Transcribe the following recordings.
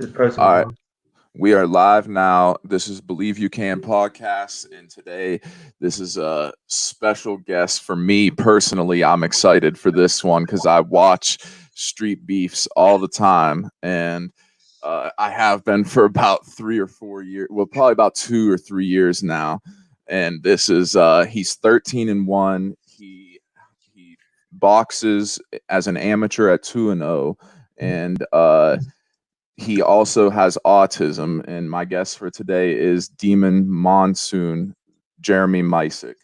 Just pressing All right, one. we are live now. This is Believe You Can podcast, and today this is a special guest for me personally. I'm excited for this one because I watch Street Beefs all the time, and I have been for about 3 or 4 years. Well, probably about 2 or 3 years now. And this is he's 13-1. He boxes as an amateur at 2-0, and he also has autism, and my guest for today is Demon Monsoon, Jeremy Mycek.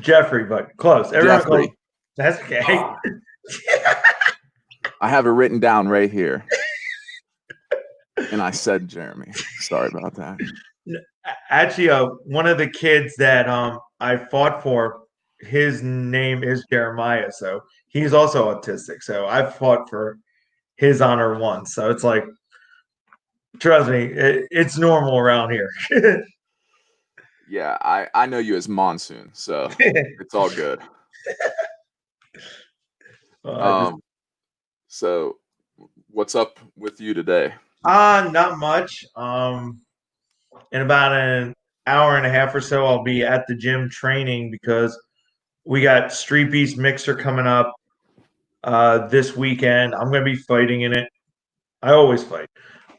Jeffrey, but close. Everyone close. Jeffrey. That's okay. I have it written down right here. And I said Jeremy. Sorry about that. Actually, one of the kids that I fought for, his name is Jeremiah, so he's also autistic. So I've fought for his honor once. So it's like, trust me, it's normal around here. Yeah, I know you as Monsoon, so it's all good. Just So what's up with you today? not much. In about an hour and a half or so, I'll be at the gym training because we got Street Beast Mixer coming up this weekend. I'm going to be fighting in it. I always fight.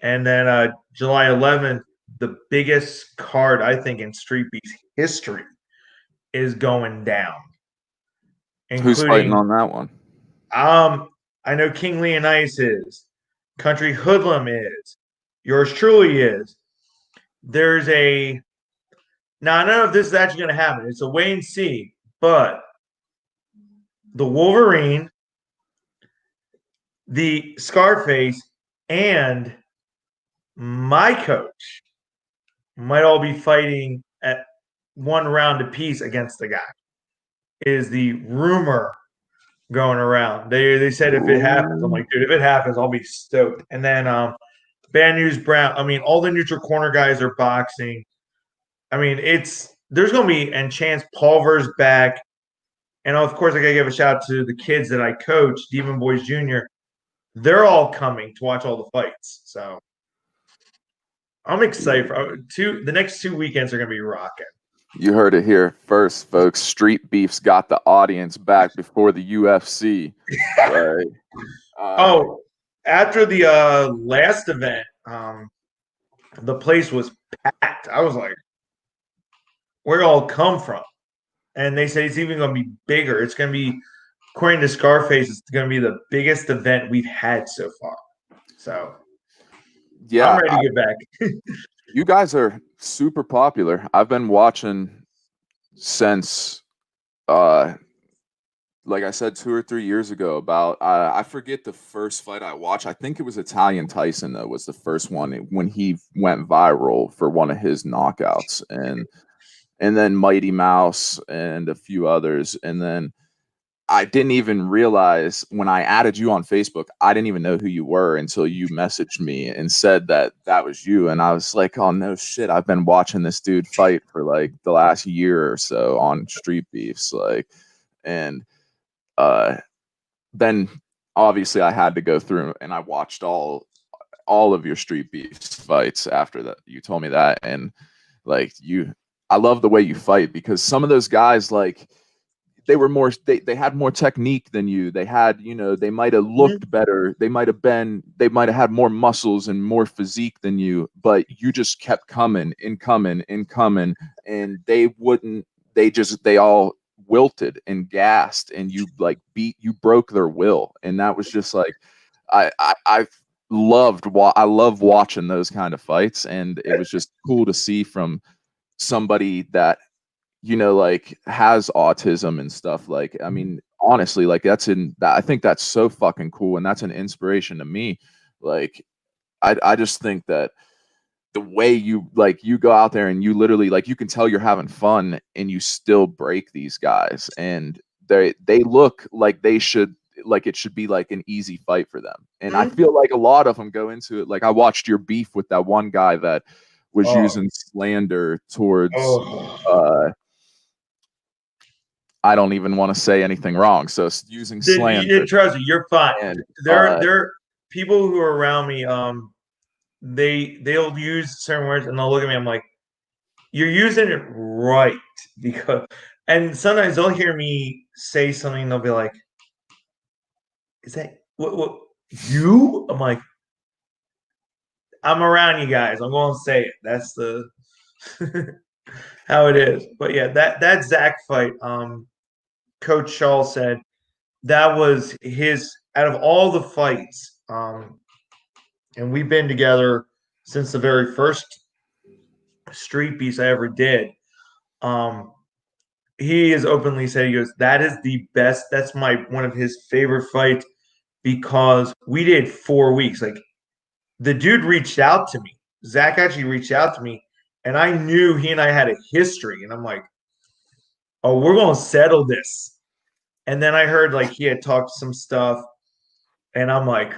And then July 11th, the biggest card I think in Street Beast history is going down, Who's fighting including on that one? I know King Leonidas is, Country Hoodlum is, yours truly is. There's a now I don't know if this is actually going to happen. It's a wait and see, but the Wolverine, the Scarface, and my coach might all be fighting at one round apiece against the guy. Is the rumor going around? They said if it happens, I'm like, dude, if it happens, I'll be stoked. And then Bad News Brown. I mean, all the neutral corner guys are boxing. I mean, there's going to be and Chance Pulver's back. And of course, I got to give a shout out to the kids that I coach, Demon Boys Jr. They're all coming to watch all the fights. So I'm excited for the next 2 weekends are going to be rocking. You heard it here first, folks. Street Beefs got the audience back before the UFC. Right? After the last event, the place was packed. I was like, where all come from? And they say it's even going to be bigger. It's going to be, according to Scarface, it's going to be the biggest event we've had so far. So yeah, I'm ready to get back. You guys are super popular. I've been watching since like I said 2 or 3 years ago. About I forget the first fight I watched. I think it was Italian Tyson though, was the first one when he went viral for one of his knockouts, and then Mighty Mouse and a few others. And then I didn't even realize when I added you on Facebook, I didn't even know who you were until you messaged me and said that that was you. And I was like, oh no shit, I've been watching this dude fight for like the last year or so on Street Beefs. Like, and then obviously I had to go through and I watched all of your Street Beefs fights after that. You told me that. And like I love the way you fight, because some of those guys, like, they were more they had more technique than you. They had, they might have looked better, they might have had more muscles and more physique than you, but you just kept coming and coming and coming, and they all wilted and gassed, and you broke their will. And that was just like, I love watching those kind of fights, and it was just cool to see from somebody that like has autism and stuff. Like, I mean, honestly, like I think that's so fucking cool, and that's an inspiration to me. Like, I just think that the way you go out there and you literally, like, you can tell you're having fun and you still break these guys, and they look like they should, like, it should be like an easy fight for them. And I feel like a lot of them go into it. Like, I watched your beef with that one guy that was using slander towards I don't even want to say anything wrong. So using slander. Trust me, you're fine. And, they're people who are around me, they'll use certain words and they'll look at me. I'm like, you're using it right because, and sometimes they'll hear me say something. They'll be like, "Is that what you?" I'm like, "I'm around you guys. I'm going to say it. That's the how it is." But yeah, that Zach fight, Coach Shaw said that was his out of all the fights, and we've been together since the very first street beefs I ever did. Um, he has openly said he goes, that is the best. That's my one of his favorite fights because we did 4 weeks. Like the dude reached out to me. Zach actually reached out to me, and I knew he and I had a history. And I'm like, oh, we're gonna settle this. And then I heard like he had talked some stuff, and I'm like,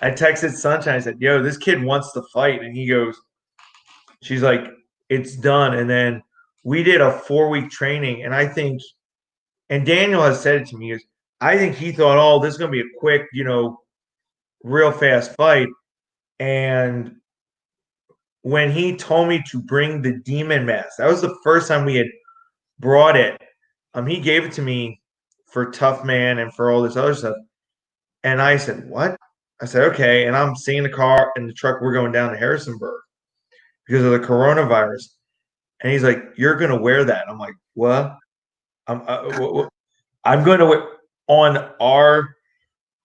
I texted Sunshine. I said, "Yo, this kid wants to fight," and he goes, "She's like, it's done." And then we did a 4 week training, and I think, and Daniel has said it to me, is I think he thought, "Oh, this is gonna be a quick, real fast fight." And when he told me to bring the demon mask, that was the first time we had brought it. He gave it to me for Tough Man and for all this other stuff. And I said, "What?" I said, "Okay." And I'm seeing the car in the truck. We're going down to Harrisonburg because of the coronavirus. And he's like, "You're going to wear that." I'm like, "What?" I'm going to wear on our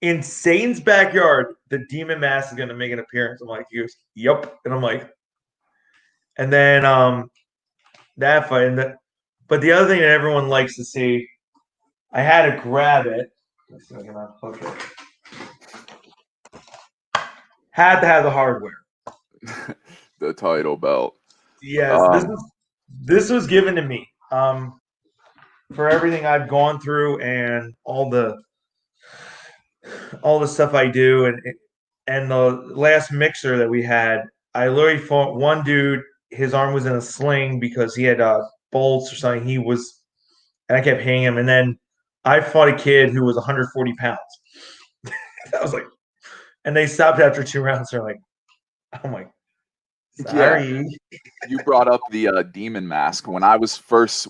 Insane's backyard. The demon mask is going to make an appearance. I'm like, he goes, "Yep." And I'm like, and then that fight. But the other thing that everyone likes to see, I had to grab it. Let's see if I can unhook it. Had to have the hardware. The title belt. Yes, this was given to me for everything I've gone through and all the stuff I do and the last mixer that we had. I literally fought one dude. His arm was in a sling because he had bolts or something. And I kept hitting him. And then I fought a kid who was 140 pounds. I was like, and they stopped after 2 rounds. They're like, "I'm like, Yeah, sorry." you brought up the demon mask. When I first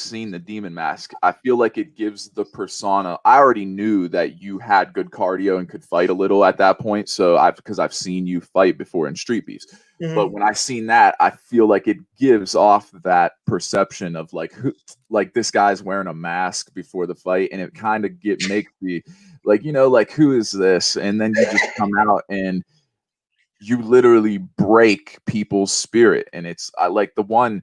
seen the demon mask, I feel like it gives the persona. I already knew that you had good cardio and could fight a little at that point, so because I've seen you fight before in street beefs. But Mm-hmm. when I seen that, I feel like it gives off that perception of like like this guy's wearing a mask before the fight, and it kind of makes the like like who is this? And then you just come out and you literally break people's spirit. And it's I like the one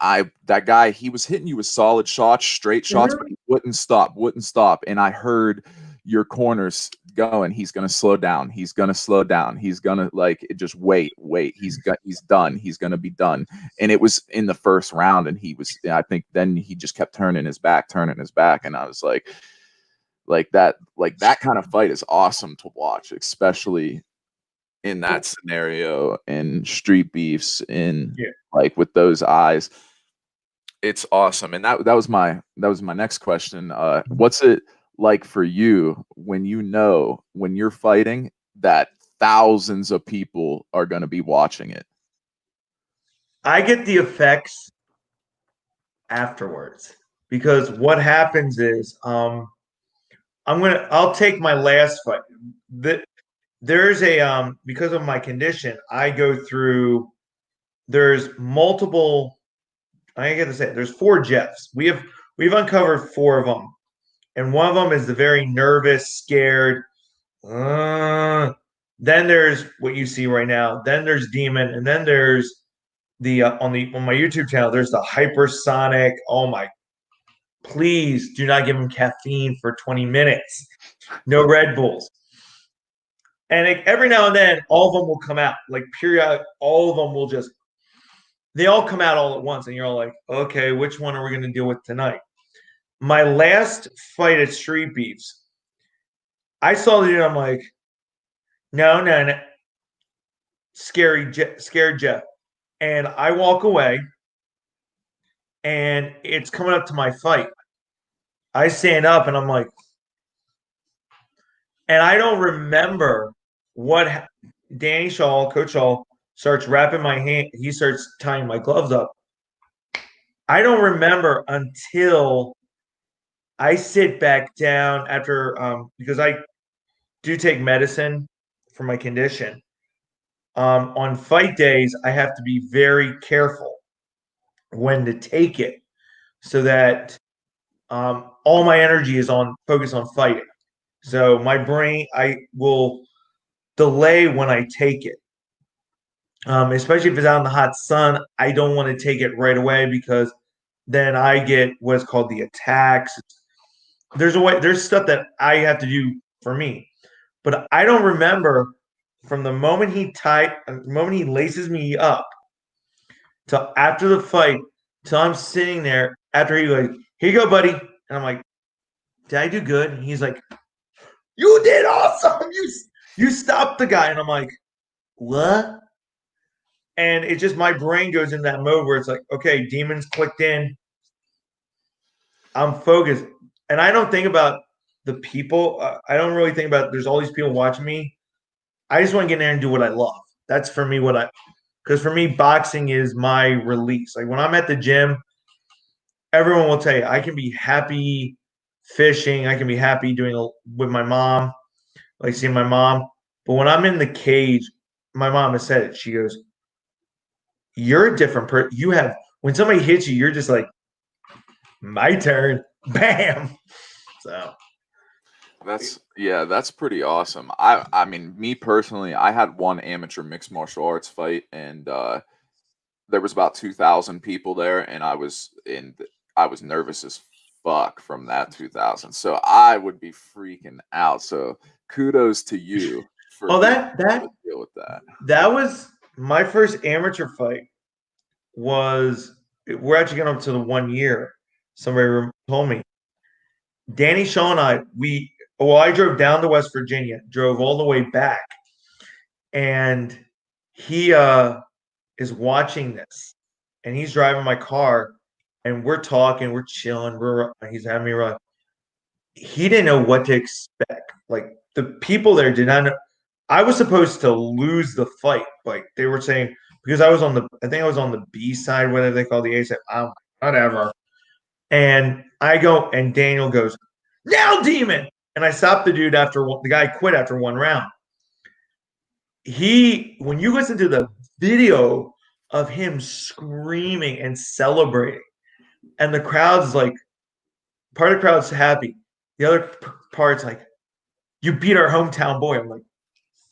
that guy, he was hitting you with solid shots, straight shots, but Mm-hmm. he wouldn't stop. And I heard your corners going, he's gonna slow down, he's gonna slow down, he's gonna like just wait, he's done, he's gonna be done. And it was in the first round, and I think then he just kept turning his back, and I was like that kind of fight is awesome to watch, especially in that scenario, in street beefs, in Yeah. like with those eyes. It's awesome. And that was my next question. What's it like for you when when you're fighting that thousands of people are going to be watching it? I get the effects afterwards because what happens is I'll take my last fight. There's a because of my condition, I go through there's multiple I gotta say there's 4 Jeffs. We've uncovered 4 of them. And one of them is the very nervous, scared. Then there's what you see right now. Then there's Demon, and then there's the on my YouTube channel. There's the hypersonic. Oh my! Please do not give him caffeine for 20 minutes. No Red Bulls. And every now and then, all of them will come out. Like periodic, all of them will just. They all come out all at once, and you're all like, okay, which one are we going to deal with tonight? My last fight at Street Beefs, I saw the dude. I'm like, no, no, no, scared Jeff, and I walk away, and it's coming up to my fight. I stand up, and I'm like, And I don't remember what Danny Shaw, Coach Shaw, starts wrapping my hand. He starts tying my gloves up. I don't remember until I sit back down after because I do take medicine for my condition. On fight days, I have to be very careful when to take it so that all my energy is on focus on fighting. So my brain, I will delay when I take it. Especially if it's out in the hot sun, I don't want to take it right away because then I get what's called the attacks. There's a way, there's stuff that I have to do for me, but I don't remember from the moment he laces me up till after the fight, till I'm sitting there after he goes, here you go, buddy, and I'm like, did I do good? And he's like, you did awesome. You stopped the guy, and I'm like, what? And it just my brain goes in that mode where it's like, okay, demons clicked in. I'm focused, and I don't think about the people. I don't really think about there's all these people watching me. I just want to get in there and do what I love. That's for me because for me, boxing is my release. Like when I'm at the gym, everyone will tell you I can be happy fishing. I can be happy doing with my mom, like seeing my mom. But when I'm in the cage, my mom has said it. She goes, "You're a different person. You have when somebody hits you, you're just like my turn, bam." So that's pretty awesome. I mean, me personally, I had one amateur mixed martial arts fight, and there was about 2,000 people there, and I was nervous as fuck from that 2,000. So I would be freaking out. So kudos to you for oh being that able that to deal with that. that was my first amateur fight. Was we're actually going up to the 1 year. Somebody told me Danny Shaw and I drove down to West Virginia, drove all the way back, and he is watching this, and he's driving my car, and we're talking, we're chilling, he's having me run. He didn't know what to expect. Like the people there did not know. I was supposed to lose the fight. Like they were saying, because I think I was on the B side, whatever they call the A side. Whatever. And I go, and Daniel goes, now, demon. And I stopped the dude the guy quit after one round. When you listen to the video of him screaming and celebrating, and the crowd's like, part of the crowd's happy, the other part's like, you beat our hometown boy. I'm like,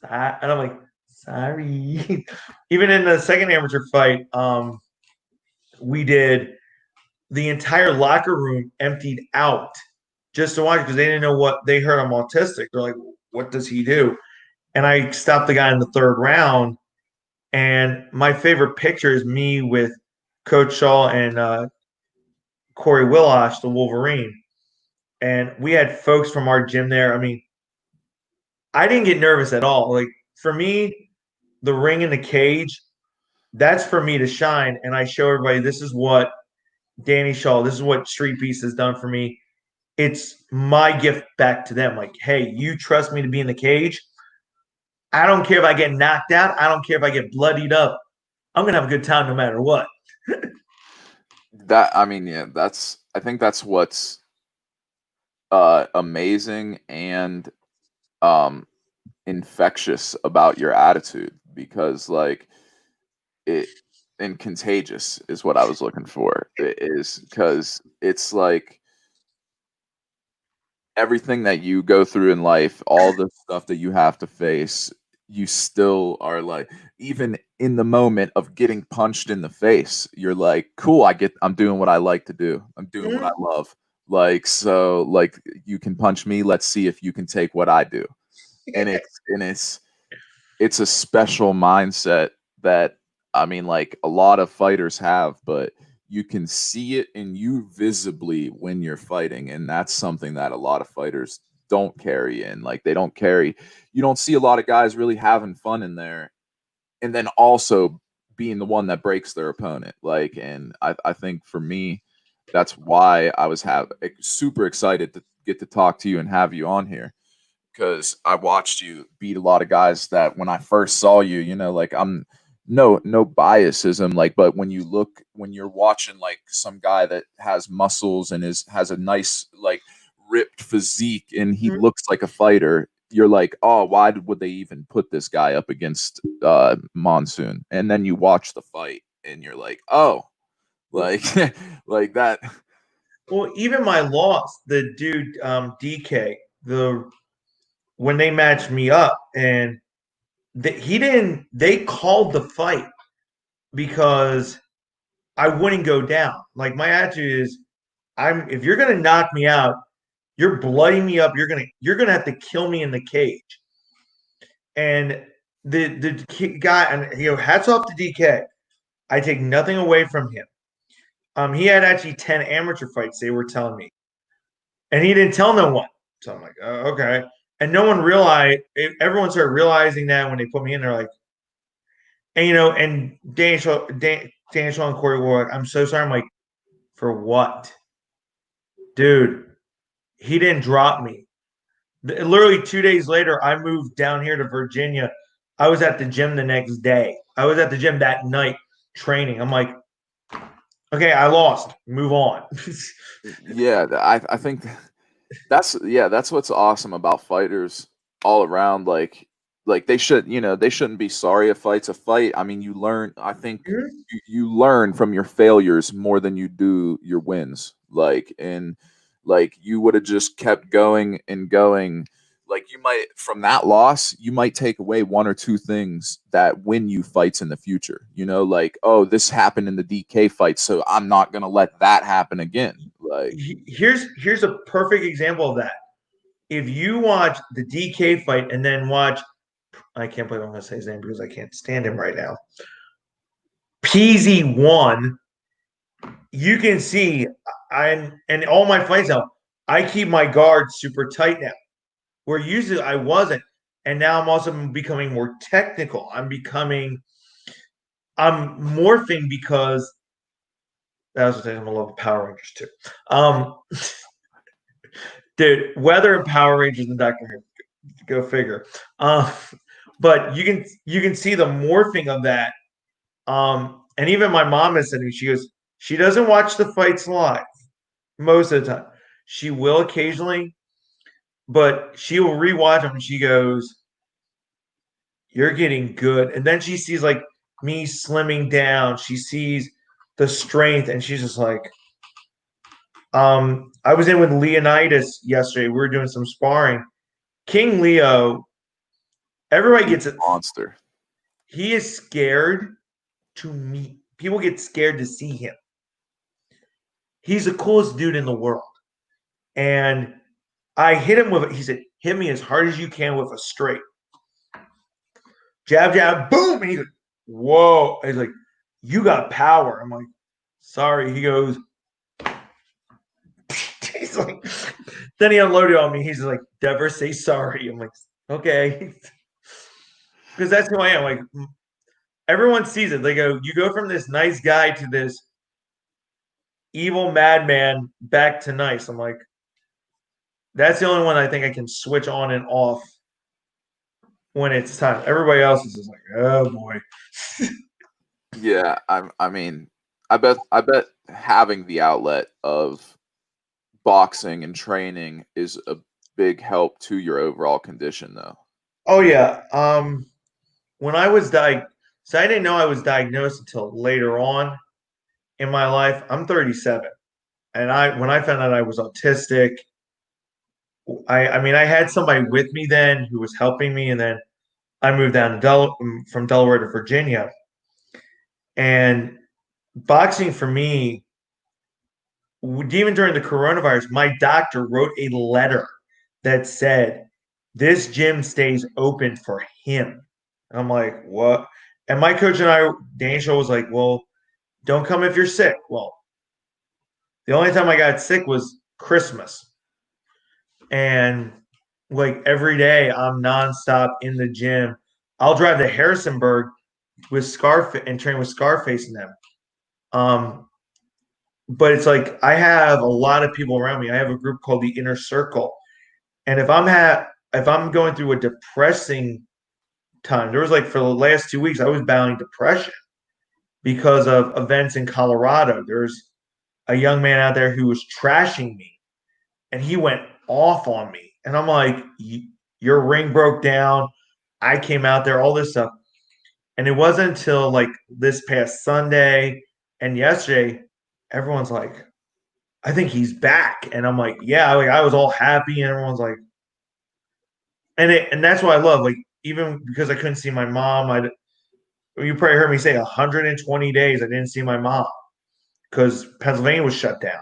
and I'm like, sorry. Even in the second amateur fight, we did the entire locker room emptied out just to watch because they didn't know what they heard. I'm autistic. They're like, what does he do? And I stopped the guy in the third round. And my favorite picture is me with Coach Shaw and Corey Willash, the Wolverine. And we had folks from our gym there. I mean, I didn't get nervous at all. Like for me, the ring in the cage, that's for me to shine. And I show everybody this is what Danny Shaw, this is what Street Beast has done for me. It's my gift back to them. Like, hey, you trust me to be in the cage. I don't care if I get knocked out. I don't care if I get bloodied up. I'm gonna have a good time no matter what. That I mean, yeah, I think that's what's amazing and um infectious about your attitude because like it and contagious is what I was looking for. It is because it's like everything that you go through in life, all the stuff that you have to face, you still are like, even in the moment of getting punched in the face, you're like, cool, I'm doing what I like to do. I'm doing what I love. Like, so like you can punch me. Let's see if you can take what I do. And it's a special mindset that I mean, like a lot of fighters have, but you can see it in you visibly when you're fighting, and that's something that a lot of fighters don't carry in. Like they don't carry. You don't see a lot of guys really having fun in there, and then also being the one that breaks their opponent. Like, and I think for me, that's why I was super excited to get to talk to you and have you on here because I watched you beat a lot of guys that when I first saw you, you know, like I'm no biasism, like, but when you're watching like some guy that has muscles and has a nice like ripped physique and he Mhm. looks like a fighter, you're like, oh, why would they even put this guy up against Monsoon? And then you watch the fight and you're like, oh, like like that. Well, even my loss, the dude DK, the when they matched me up, and he didn't. They called the fight because I wouldn't go down. Like my attitude is, I'm if you're gonna knock me out, you're blooding me up. You're gonna have to kill me in the cage. And the guy, and hats off to DK. I take nothing away from him. He had actually 10 amateur fights. They were telling me, and he didn't tell no one. So I'm like, oh, okay. And no one realized. Everyone started realizing that when they put me in. They're like, and Daniel and Corey were like, I'm so sorry. I'm like, for what, dude? He didn't drop me. Literally 2 days later, I moved down here to Virginia. I was at the gym the next day. I was at the gym that night training. I'm like, okay, I lost. Move on. Yeah, I think that's what's awesome about fighters all around. Like they should, you know, they shouldn't be sorry if fight's a fight. I mean, you learn. I think you learn from your failures more than you do your wins. Like, and like you would have just kept going and going. Like you might from that loss, you might take away one or two things that win you fights in the future. You know, like, oh, this happened in the DK fight, so I'm not gonna let that happen again. Like, Here's a perfect example of that. If you watch the DK fight and then watch, I can't believe I'm going to say his name because I can't stand him right now. PZ1, you can see and all my fights now, I keep my guard super tight now. Where usually I wasn't. And now I'm also becoming more technical. I'm morphing because that was the thing. I'm a love Power Rangers too. Um, dude, weather and Power Rangers and Dr. Who, go figure. Um, but you can see the morphing of that. And even my mom has said to me, she goes, she doesn't watch the fights live most of the time. She will occasionally, but she will rewatch them and she goes, you're getting good. And then she sees like me slimming down. She sees the strength and she's just like, I was in with Leonidas yesterday. We were doing some sparring. King Leo, everybody he's gets it. a monster. He is scared to meet. People get scared to see him. He's the coolest dude in the world. And I hit him with it. He said, hit me as hard as you can with a straight. Jab, jab, boom. And he's like, whoa. And he's like, you got power. I'm like, sorry. He goes, he's like, then he unloaded on me. He's like, never say sorry. I'm like, okay. Because that's who I am. Like, everyone sees it. They go, you go from this nice guy to this evil madman back to nice. I'm like, that's the only one I think I can switch on and off when it's time. Everybody else is just like, oh boy. Yeah, I mean, I bet having the outlet of boxing and training is a big help to your overall condition, though. Oh yeah. When I was diagnosed, so I didn't know I was diagnosed until later on in my life. I'm 37, and I when I found out I was autistic, I mean I had somebody with me then who was helping me, and then I moved down to from Delaware to Virginia, and boxing for me, even during the coronavirus, my doctor wrote a letter that said this gym stays open for him. I'm like, what? And my coach and I, Daniel was like, well, don't come if you're sick. Well, the only time I got sick was Christmas. And like every day, I'm nonstop in the gym. I'll drive to Harrisonburg with Scarface and train with Scarface and them. Um, but it's like I have a lot of people around me. I have a group called the Inner Circle, and if I'm if I'm going through a depressing time, there was like for the last 2 weeks, I was battling depression because of events in Colorado. There's a young man out there who was trashing me and he went off on me. And I'm like, your ring broke down. I came out there, all this stuff. And it wasn't until like this past Sunday and yesterday, everyone's like, I think he's back. And I'm like, yeah, like I was all happy, and everyone's like, and that's what I love. Like, even because I couldn't see my mom, you probably heard me say 120 days I didn't see my mom because Pennsylvania was shut down.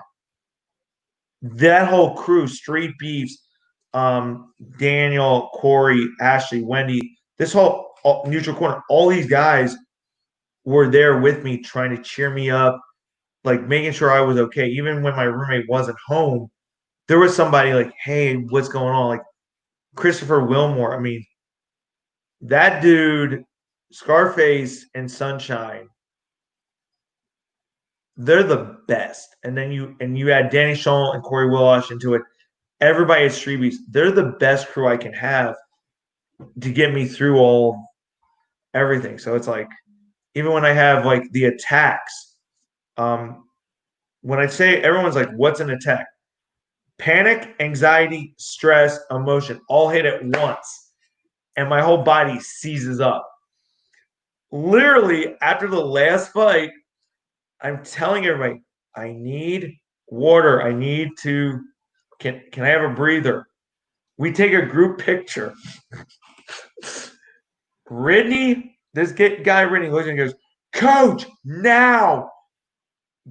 That whole crew, Street Beefs, Daniel, Corey, Ashley, Wendy, this whole neutral corner, all these guys were there with me, trying to cheer me up, like making sure I was okay. Even when my roommate wasn't home, there was somebody like, "Hey, what's going on?" Like Christopher Wilmore. I mean, that dude, Scarface and Sunshine, they're the best. And then you add Danny Scholl and Corey Willosh into it. Everybody at Street Beefs, they're the best crew I can have to get me through everything. So it's like even when I have like the attacks, when I say everyone's like, "What's an attack?" Panic, anxiety, stress, emotion all hit at once, and my whole body seizes up. Literally, after the last fight, I'm telling everybody, I need water. I need to. Can I have a breather? We take a group picture. This guy Ridney looks and goes, "Coach, now!"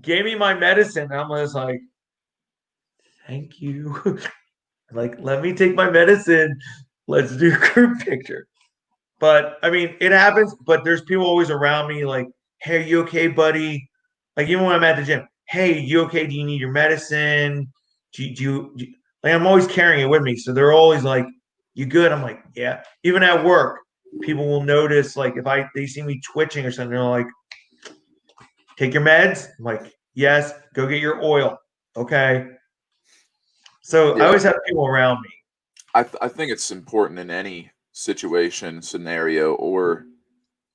Gave me my medicine. And I'm just like, thank you. Like, let me take my medicine. Let's do a group picture. But I mean, it happens. But there's people always around me, like, "Hey, are you okay, buddy?" Like even when I'm at the gym, "Hey, you okay? Do you need your medicine? Like I'm always carrying it with me, so they're always like, "You good?" I'm like, "Yeah." Even at work, people will notice, like if they see me twitching or something, they're like, "Take your meds." I'm like, "Yes." "Go get your oil." "Okay." So I Yeah, always have people around me. I think it's important in any situation, scenario, or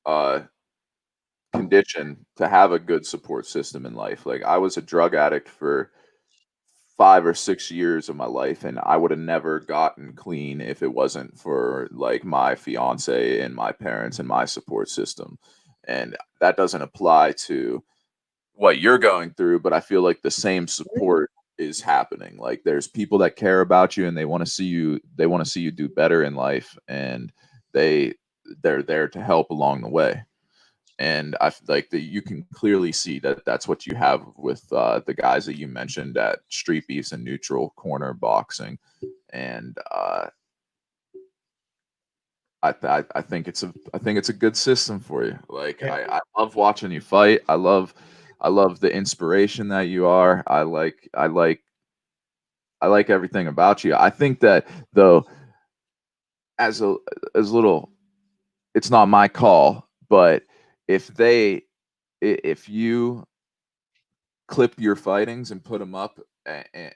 uh, condition to have a good support system in life. Like I was a drug addict for 5 or 6 years of my life, and I would have never gotten clean if it wasn't for like my fiance and my parents and my support system. And that doesn't apply to what you're going through, but I feel like the same support is happening. Like there's people that care about you and they want to see you do better in life, and they they're there to help along the way. And I like that you can clearly see that that's what you have with the guys that you mentioned at Street Beefs and Neutral Corner Boxing. And I think it's a good system for you. Like Yeah. I love watching you fight. I love the inspiration that you are. I like everything about you. I think that though, as a as little, it's not my call, but if they if you clip your fightings and put them up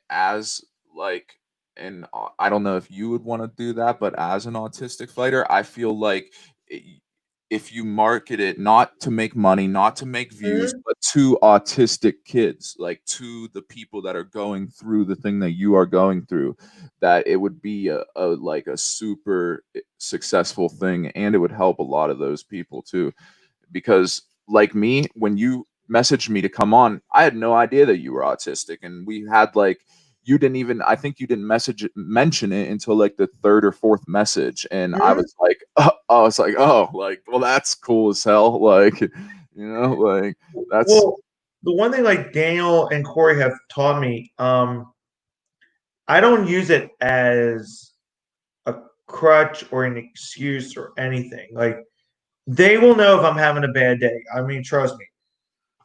as like, and I don't know if you would want to do that, but as an autistic fighter, I feel like if you market it not to make money, not to make views, Mhm. but to autistic kids, like to the people that are going through the thing that you are going through, that it would be a like a super successful thing, and it would help a lot of those people too. Because like me, when you messaged me to come on, I had no idea that you were autistic, and we had like you didn't even I think you didn't mention it until like the third or fourth message, and I Mhm. was like, I was like, oh, like, well, that's cool as hell, like, like that's Well, the one thing like Daniel and Corey have taught me, I don't use it as a crutch or an excuse or anything. Like they will know if I'm having a bad day. I mean, trust me.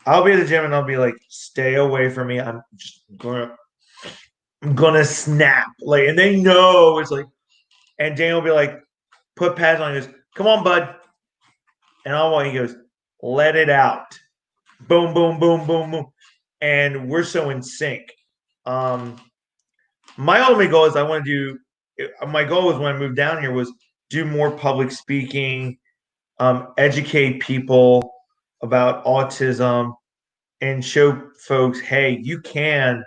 I'll be at the gym and I'll be like, "Stay away from me. I'm gonna snap." Like, and they know it's like, and Daniel will be like, put pads on. He goes, "Come on, bud," and he goes, "Let it out." Boom, boom, boom, boom, boom, and we're so in sync. Um, my ultimate goal is I want to do my goal was when I moved down here was do more public speaking, educate people about autism, and show folks, hey, you can,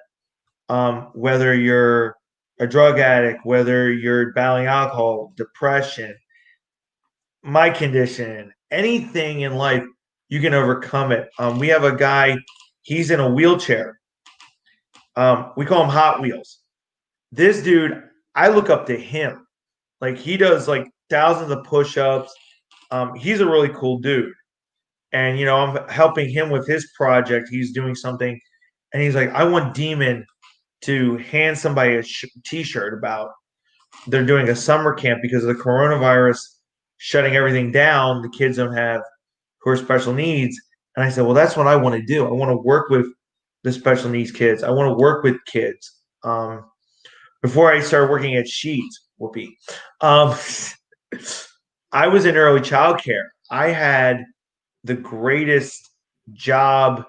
whether you're a drug addict, whether you're battling alcohol, depression, my condition, anything in life, you can overcome it. We have a guy, he's in a wheelchair. We call him Hot Wheels. This dude, I look up to him. Like he does like thousands of push-ups. He's a really cool dude. And I'm helping him with his project. He's doing something, and he's like, I want Demon to hand somebody a T-shirt about they're doing a summer camp because of the coronavirus shutting everything down. The kids don't have who are special needs, and I said, well, that's what I want to do. I want to work with the special needs kids. I want to work with kids. Before I started working at Sheets, whoopee, I was in early childcare. I had the greatest job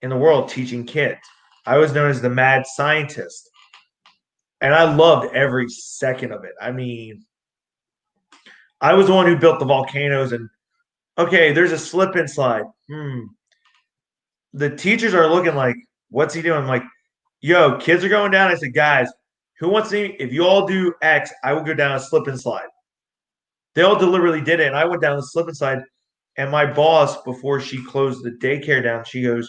in the world teaching kids. I was known as the mad scientist. And I loved every second of it. I mean, I was the one who built the volcanoes and okay, there's a slip and slide. The teachers are looking like, what's he doing? I'm like, yo, kids are going down. I said, guys, who wants to, if you all do X, I will go down a slip and slide. They all deliberately did it. And I went down the slip and slide. And my boss, before she closed the daycare down, she goes,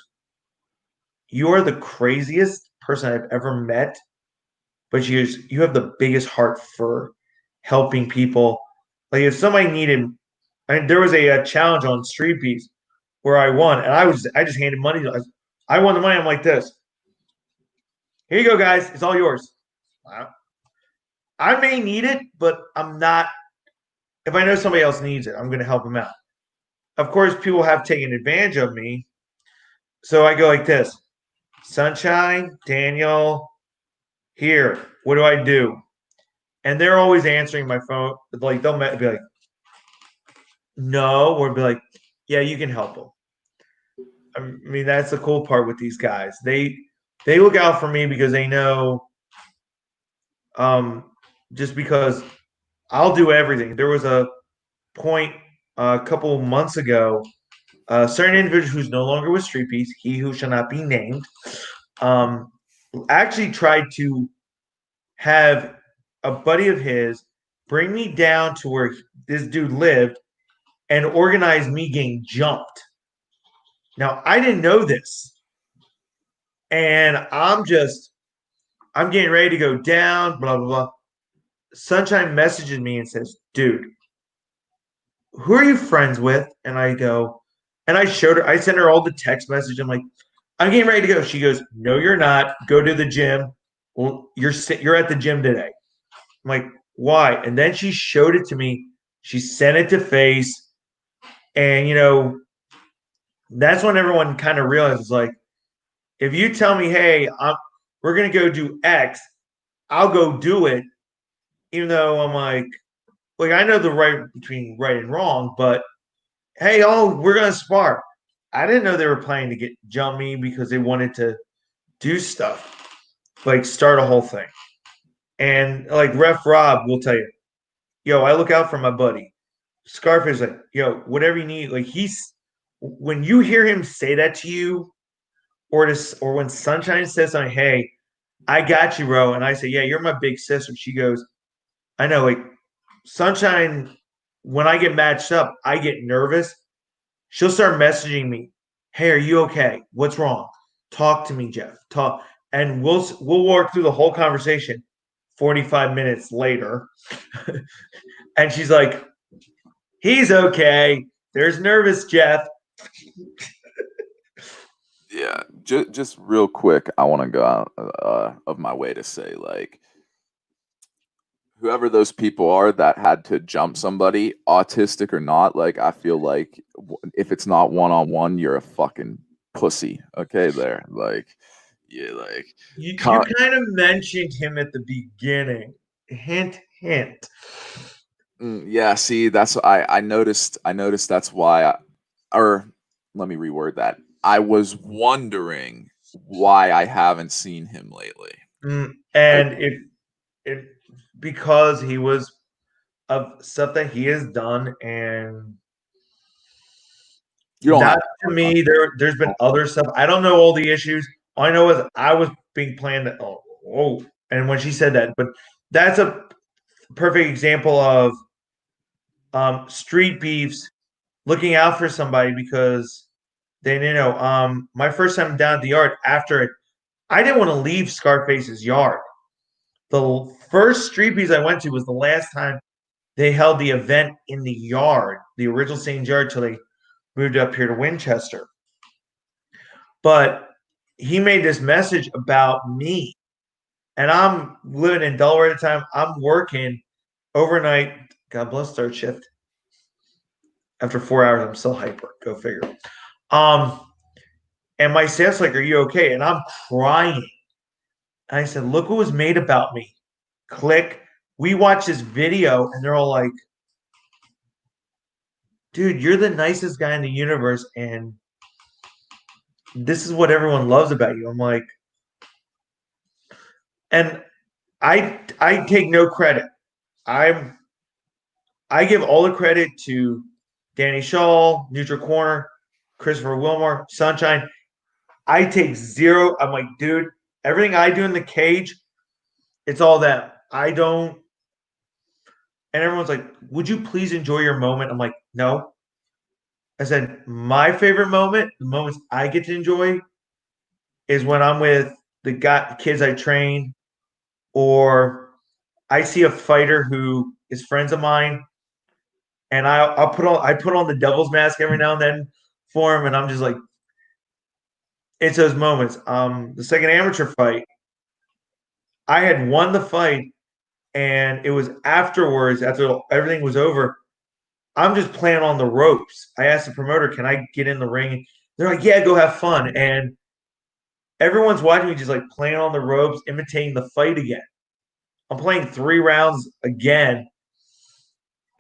you are the craziest person I've ever met. But she goes, you have the biggest heart for helping people. Like if somebody needed, I mean, there was a challenge on Streetbeefs where I won, and I just handed money. I won the money. I'm like this. Here you go, guys. It's all yours. I may need it, but I'm not. If I know somebody else needs it, I'm going to help them out. Of course, people have taken advantage of me. So I go like this. Sunshine, Daniel, here, what do I do? And they're always answering my phone. Like they'll be like, no, or be like, yeah, you can help them. I mean, that's the cool part with these guys. They look out for me because they know, just because I'll do everything. There was a point a couple of months ago, a certain individual who's no longer with Streetbeefs, he who shall not be named, actually tried to have a buddy of his bring me down to where this dude lived and organize me getting jumped. Now, I didn't know this. And I'm getting ready to go down, blah, blah, blah. Sunshine messages me and says, dude, who are you friends with? And I go, and I showed her, I sent her all the text message. I'm like, I'm getting ready to go. She goes, no, you're not. Go to the gym. Well, you're at the gym today. I'm like, why? And then she showed it to me. She sent it to Face. And, that's when everyone kind of realizes, like, if you tell me, hey, we're going to go do X, I'll go do it, even though I'm like I know the right between right and wrong, but hey, we're going to spar. I didn't know they were planning to jump me because they wanted to do stuff, like start a whole thing. And like Ref Rob will tell you, yo, I look out for my buddy. Scarface is like, yo, whatever you need. Like when you hear him say that to you, or when Sunshine says something, hey, I got you, bro. And I say, yeah, you're my big sister. She goes, I know, like Sunshine, when I get matched up, I get nervous. She'll start messaging me, hey, are you okay? What's wrong? Talk to me, Jeff. Talk. And we'll work through the whole conversation 45 minutes later. And she's like, he's okay. There's nervous Jeff. Yeah, just real quick, I want to go out of my way to say, like, whoever those people are that had to jump somebody, autistic or not, like, I feel like if it's not one-on-one, you're a fucking pussy. Okay, there, like, yeah, like you kind of mentioned him at the beginning. Hint, hint. Yeah, see, that's I noticed. I noticed that's why. Or let me reword that. I was wondering why I haven't seen him lately. And if because he was of stuff that he has done, and You don't have that to me, there's been other stuff. I don't know all the issues. All I know is I was being planned. And when she said that, but that's a perfect example of street beefs looking out for somebody because my first time down at the yard after it, I didn't want to leave Scarface's yard. The first street beefs I went to was the last time they held the event in the yard, the original St. Yard, till they moved up here to Winchester. But he made this message about me, and I'm living in Delaware at the time. I'm working overnight. God bless third shift. After 4 hours, I'm still hyper. Go figure. Um, and my staff's like, "Are you okay?" And I'm crying. And I said, "Look what was made about me." Click. We watch this video, and they're all like, "Dude, you're the nicest guy in the universe, and this is what everyone loves about you." I'm like, and I take no credit. I'm I give all the credit to Danny Shaw, Neutral Corner, Christopher Wilmore, Sunshine. I take zero. I'm like, dude, everything I do in the cage, it's all them. I don't. And everyone's like, would you please enjoy your moment? I'm like, no. I said, my favorite moment, the moments I get to enjoy, is when I'm with the kids I train, or I see a fighter who is friends of mine, and I put on the devil's mask every now and then for him, and I'm just like, it's those moments. The second amateur fight, I had won the fight, and it was afterwards, after everything was over. I'm just playing on the ropes. I asked the promoter, "Can I get in the ring?" They're like, "Yeah, go have fun." And everyone's watching me just like playing on the ropes, imitating the fight again. I'm playing 3 rounds again,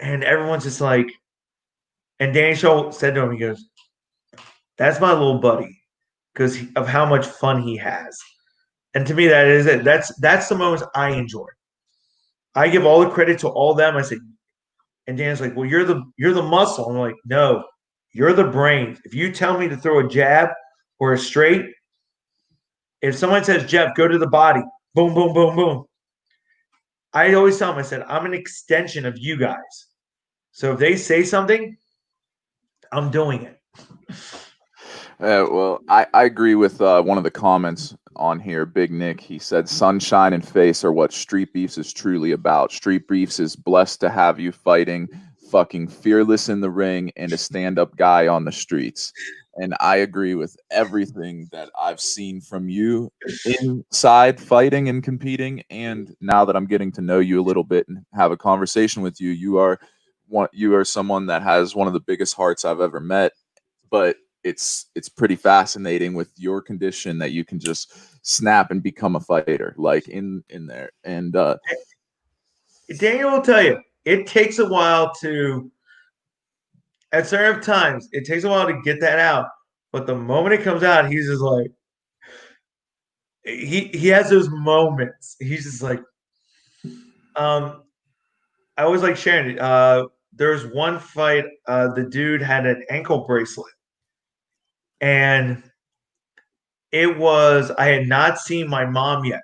and everyone's just like. And Danny Shaw said to him, he goes, "That's my little buddy because of how much fun he has." And to me, that is it. That's the moments I enjoy. I give all the credit to all them. I say, and Dan's like, "Well, you're the muscle." I'm like, "No, you're the brain. If you tell me to throw a jab or a straight, if someone says, Jeff, go to the body, boom, boom, boom, boom." I always tell them, I said, I'm an extension of you guys. So if they say something, I'm doing it. Well, I agree with one of the comments on here. Big Nick, he said, "Sunshine and face are what Street Beefs is truly about. Street Beefs is blessed to have you fighting, fucking fearless in the ring, and a stand-up guy on the streets." And I agree with everything that I've seen from you inside fighting and competing. And now that I'm getting to know you a little bit and have a conversation with you, you are someone that has one of the biggest hearts I've ever met. But it's pretty fascinating with your condition that you can just snap and become a fighter like in there. And Daniel will tell you, it takes a while to, at certain times, it takes a while to get that out. But the moment it comes out, he's just like, he has those moments. He's just like, I always like sharing it. There was one fight, the dude had an ankle bracelet, and I had not seen my mom yet.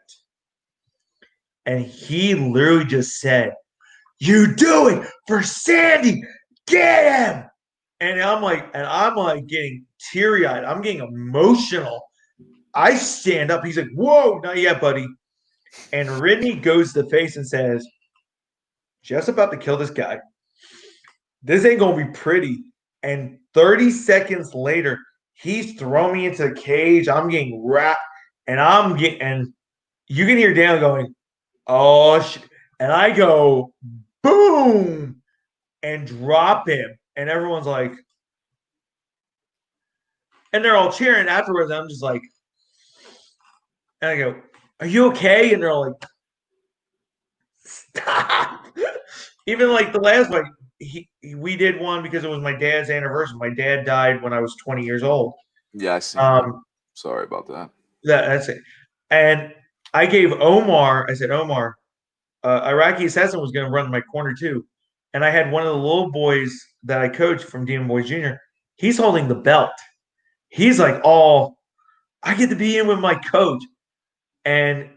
And he literally just said, "You do it for Sandy, get him." And I'm like getting teary eyed. I'm getting emotional. I stand up. He's like, "Whoa, not yet, buddy." And Ridney goes to the face and says, "Just about to kill this guy. This ain't gonna be pretty." And 30 seconds later, he's throwing me into the cage. I'm getting wrapped, and you can hear Dan going, "Oh shit!" And I go, boom, and drop him, and everyone's like, and they're all cheering afterwards. I'm just like, and I go, "Are you okay?" And they're all like, "Stop." Even like the last one, we did one because it was my dad's anniversary. My dad died when I was 20 years old. yeah, I seen that. Um, Sorry about that. that's it. And I gave Omar, I said, "Omar, Iraqi assassin was going to run my corner too, and I had one of the little boys that I coached from Demon Boys Junior. He's holding the belt. He's like, "Oh, I get to be in with my coach," and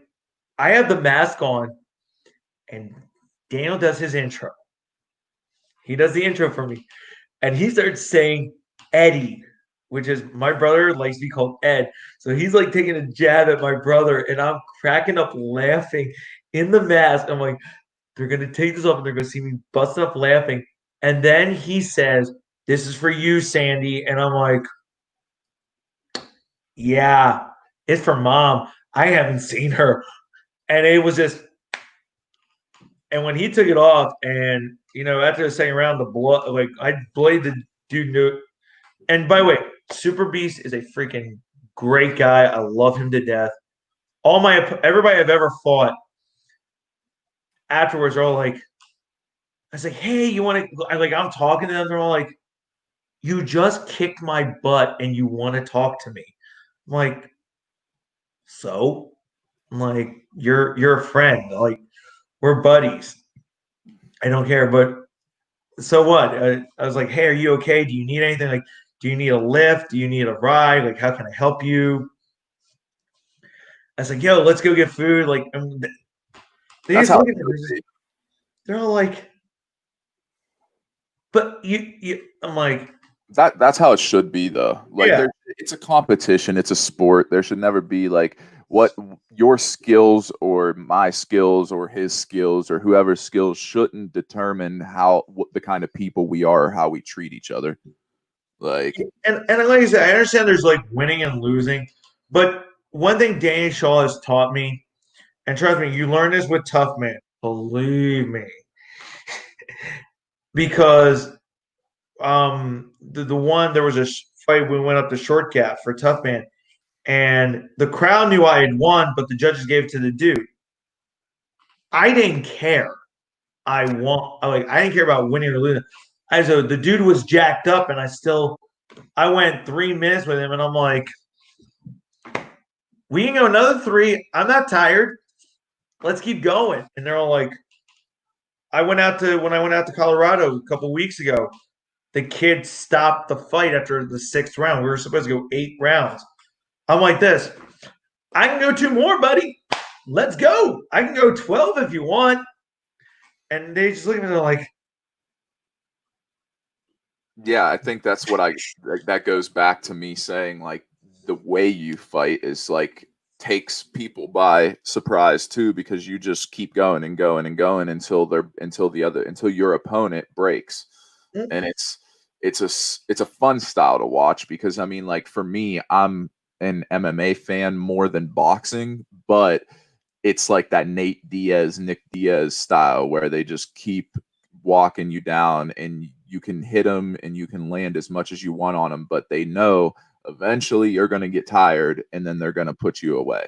I have the mask on, and Daniel does his intro. He does the intro for me, and he starts saying Eddie, which is my brother likes to be called Ed. So he's like taking a jab at my brother, and I'm cracking up laughing in the mask. I'm like, they're gonna take this off and they're gonna see me busting up laughing. And then he says, "This is for you, Sandy." And I'm like, yeah, it's for mom. I haven't seen her. And it was just, and when he took it off, and after the second round, the blood, like I bladed the dude knew. And by the way, Super Beast is a freaking great guy. I love him to death. Everybody I've ever fought afterwards are all like, I was like, hey, you want to? I'm talking to them. They're all like, you just kicked my butt and you want to talk to me. I'm like, so? I'm like, you're a friend. Like, we're buddies. I don't care. But so what? I was like, hey, are you okay? Do you need anything? Like, do you need a lift? Do you need a ride? Like, how can I help you? I was like, yo, let's go get food. Like, they That's just how look it at me. should be. They're all like, but you. I'm like, That's how it should be though. Like yeah. there it's a competition, it's a sport. There should never be like what your skills or my skills or his skills or whoever's skills shouldn't determine what the kind of people we are or how we treat each other. Like And like I said, I understand there's like winning and losing, but one thing Danny Shaw has taught me, and trust me, you learn this with Tough Man. Believe me, because the one there was a fight we went up the short gap for Tough Man, and the crowd knew I had won, but the judges gave it to the dude. I didn't care. I didn't care about winning or losing. So the dude was jacked up, and I went 3 minutes with him, and I'm like, we can go another three. I'm not tired. Let's keep going. And they're all like, when I went out to Colorado a couple weeks ago, the kid stopped the fight after the 6th round. We were supposed to go 8 rounds. I'm like this. I can go 2 more, buddy. Let's go. I can go 12 if you want. And they just look at me, they're like, yeah, I think that's what that goes back to me saying like the way you fight is like takes people by surprise too because you just keep going and going and going until your opponent breaks. mm, And it's a fun style to watch because I mean like for me I'm an MMA fan more than boxing, but it's like that Nick Diaz style where they just keep walking you down and you can hit them and you can land as much as you want on them, but they know eventually you're going to get tired and then they're going to put you away.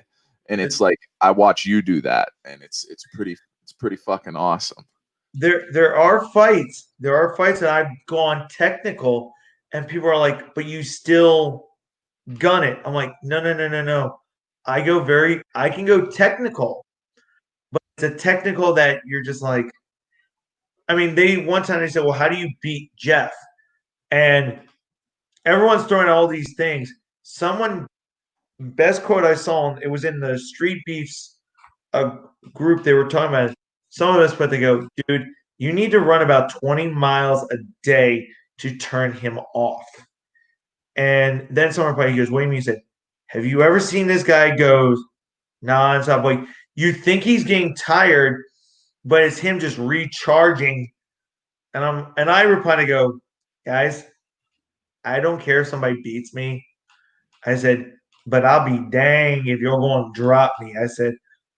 And it's like I watch you do that and it's pretty fucking awesome. there are fights. There are fights that I've gone technical, and people are like, but you still gun it. I'm like, no, no, no, no, no. I can go technical, but it's a technical that you're just like, I mean, one time they said, well, how do you beat Jeff? And everyone's throwing all these things. Best quote I saw, it was in the Street Beefs group they were talking about. Some of us, but they go, dude, you need to run about 20 miles a day to turn him off. And then someone probably goes, what do you mean? He said, have you ever seen this guy goes nonstop? Like, you think he's getting tired, but it's him just recharging. And I reply to go, guys, I don't care if somebody beats me. I said, but I'll be dang if you're going to drop me. I said,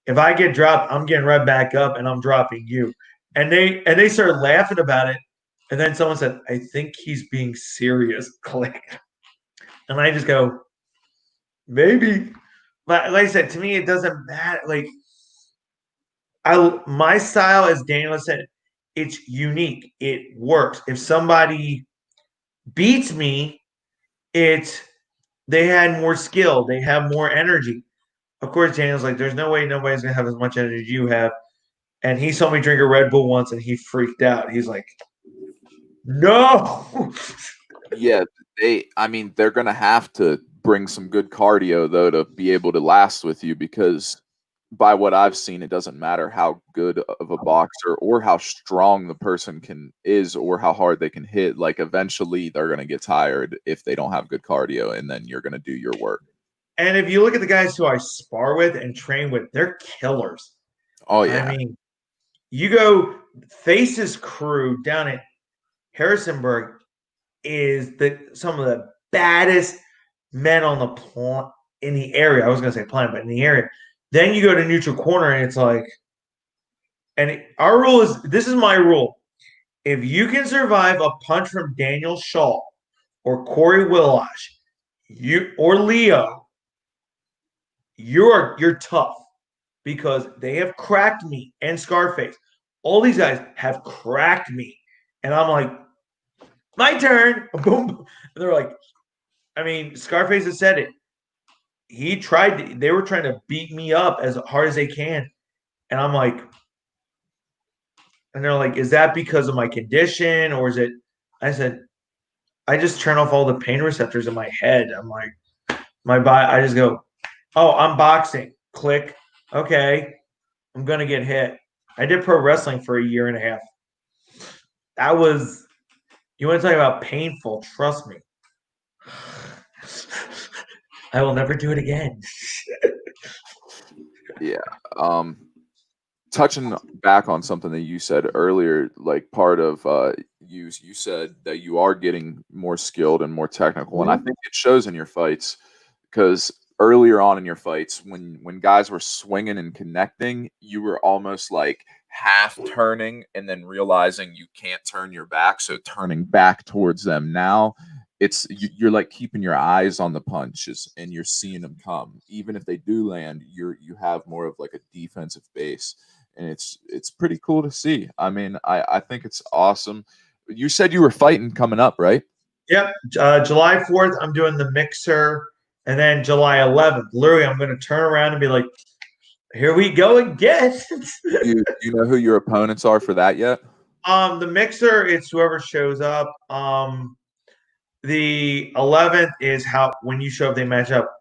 if I get dropped, I'm getting right back up and I'm dropping you. And they started laughing about it. And then someone said, I think he's being serious. Click. And I just go, maybe. But like I said, to me, it doesn't matter. Like my style, as Daniel said, it's unique. It works. If somebody beats me, they had more skill, they have more energy. Of course, Daniel's like, there's no way nobody's gonna have as much energy as you have. And he saw me drink a Red Bull once, and he freaked out. He's like, "No." Yeah, I mean, they're gonna have to bring some good cardio though to be able to last with you because by what I've seen, it doesn't matter how good of a boxer or how strong the person is or how hard they can hit. Like eventually they're gonna get tired if they don't have good cardio, and then you're gonna do your work. And if you look at the guys who I spar with and train with, they're killers. Oh I yeah. mean, you go Face's crew down at Harrisonburg is some of the baddest men on the in the area. I was going to say planet, but in the area. Then you go to neutral corner, and it's like, our rule is this is my rule. If you can survive a punch from Daniel Shaw or Corey Willash, or Leo, you're tough because they have cracked me and Scarface. All these guys have cracked me, and I'm like, my turn. Boom. And they're like, I mean, Scarface has said it. They were trying to beat me up as hard as they can. And I'm like, and they're like, is that because of my condition? Or is it, I said, I just turn off all the pain receptors in my head. I'm like, my body, I just go, oh, I'm boxing. Click. Okay. I'm going to get hit. I did pro wrestling for a year and a half. You want to talk about painful? Trust me. I will never do it again. Yeah. Touching back on something that you said earlier, like part of you said that you are getting more skilled and more technical, and I think it shows in your fights because earlier on in your fights, when guys were swinging and connecting, you were almost like half turning and then realizing you can't turn your back, so turning back towards them. Now you're like keeping your eyes on the punches and you're seeing them come, even if they do land. You have more of like a defensive base, and it's pretty cool to see. I mean, I think it's awesome. You said you were fighting coming up, right? Yep. July 4th, I'm doing the mixer. And then July 11th, literally, I'm going to turn around and be like, here we go again. Do you know who your opponents are for that yet? The mixer, it's whoever shows up. The 11th is when you show up, they match up.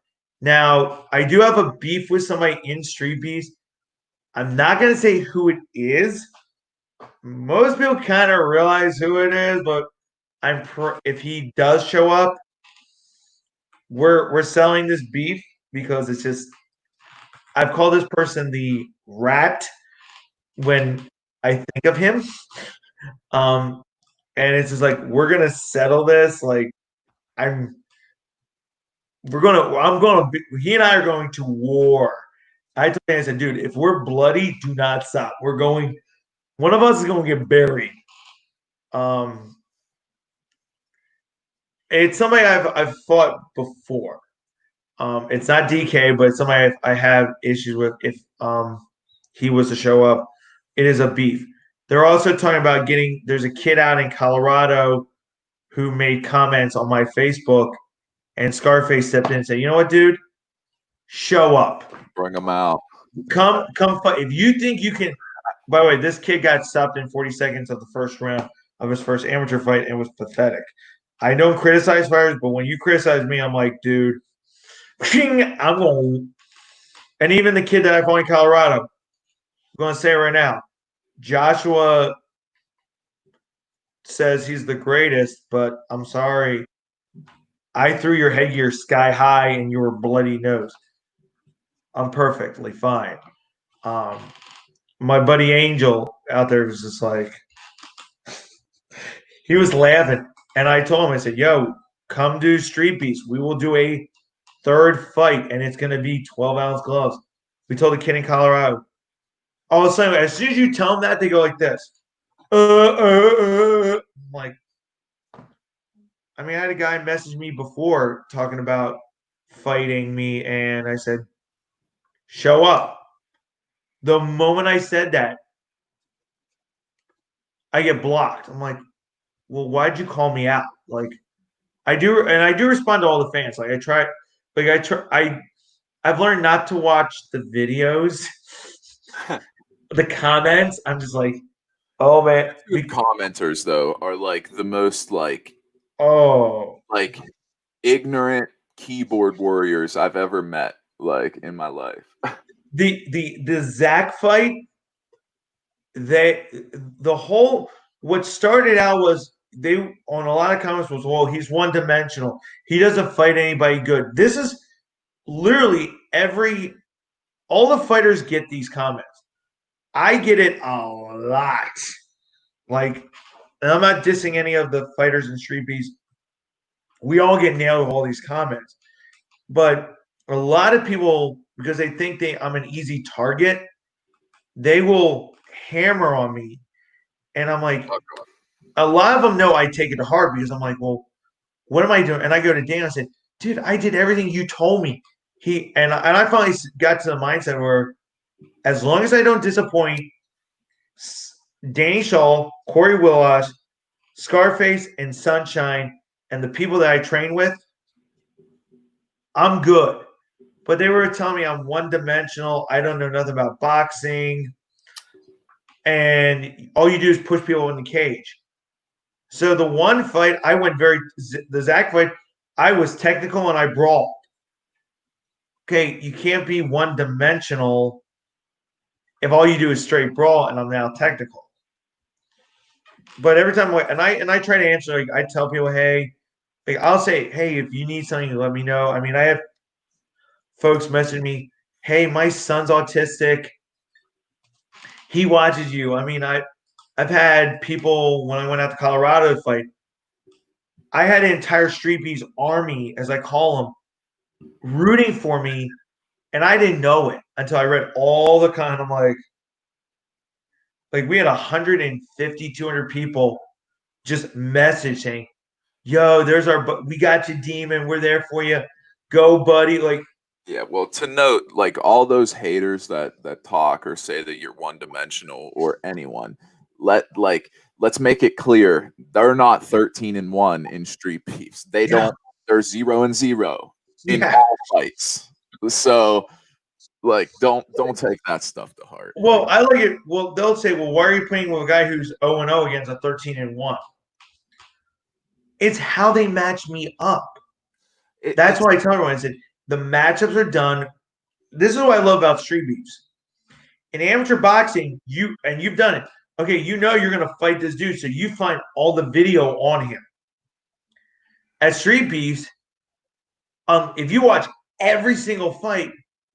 Now, I do have a beef with somebody in Streetbeefs. I'm not going to say who it is. Most people kind of realize who it is, but if he does show up, we're selling this beef because it's just I've called this person the rat when I think of him. Um, and it's just like we're gonna settle this. Like I'm he and I are going to war. I told him, I said, dude, if we're bloody, do not stop. One of us is gonna get buried. Um, it's somebody I've fought before. It's not DK, but it's somebody I have issues with if he was to show up. It is a beef. They're also talking about there's a kid out in Colorado who made comments on my Facebook, and Scarface stepped in and said, you know what, dude? Show up. Bring them out. Come fight. If you think you can, by the way, this kid got stopped in 40 seconds of the first round of his first amateur fight and was pathetic. I don't criticize fighters, but when you criticize me, I'm like, dude, I'm going. And even the kid that I fought in Colorado, I'm going to say it right now, Joshua says he's the greatest, but I'm sorry. I threw your headgear sky high and you were bloody nose. I'm perfectly fine. My buddy Angel out there was just like, he was laughing. And I told him, I said, yo, come do Streetbeefs. We will do a third fight, and it's going to be 12-ounce gloves. We told the kid in Colorado. All of a sudden, as soon as you tell them that, they go like this. I'm like, I mean, I had a guy message me before talking about fighting me, and I said, show up. The moment I said that, I get blocked. I'm like, well, why'd you call me out? Like, I do, and I do respond to all the fans. Like, I've learned not to watch the videos the comments, I'm just like, oh man, Good commenters though are like the most oh, like ignorant keyboard warriors I've ever met like in my life. the Zach fight, they the whole what started out was they on a lot of comments was, well, he's one dimensional. He doesn't fight anybody good. This is literally all the fighters get these comments. I get it a lot. Like, and I'm not dissing any of the fighters in Street Beefs. We all get nailed with all these comments. But a lot of people, because they think I'm an easy target, they will hammer on me. And I'm like, a lot of them know I take it to heart because I'm like, well, what am I doing? And I go to Dan, I said, dude, I did everything you told me. I finally got to the mindset where as long as I don't disappoint Danny Shaw, Corey Willis, Scarface, and Sunshine, and the people that I train with, I'm good. But they were telling me I'm one dimensional. I don't know nothing about boxing. And all you do is push people in the cage. So the one fight, the Zach fight, I was technical and I brawled. Okay, you can't be one dimensional if all you do is straight brawl and I'm now technical. But every time I try to answer, like I tell people, hey, like I'll say, hey, if you need something, let me know. I mean, I have folks message me, hey, my son's autistic. He watches you. I mean, I've had people when I went out to Colorado to fight. I had an entire Street Beefs army, as I call them, rooting for me, and I didn't know it until I read all the kind. I'm like we had 150, 200 people just messaging, yo, we got you, Demon. We're there for you. Go, buddy. Like, Yeah, well, to note, like all those haters that talk or say that you're one dimensional or anyone, let's make it clear they're not 13-1 in Street Beefs. They're 0-0 in yeah. all fights. So like don't take that stuff to heart. Well, I like it. Well, they'll say, well, why are you playing with a guy who's 0-0 against a 13-1? It's how they match me up. That's why I tell everyone, I said, the matchups are done. This is what I love about Street Beefs. In amateur boxing, you've done it. Okay, you know you're gonna fight this dude, so you find all the video on him. At Street Beefs, if you watch every single fight,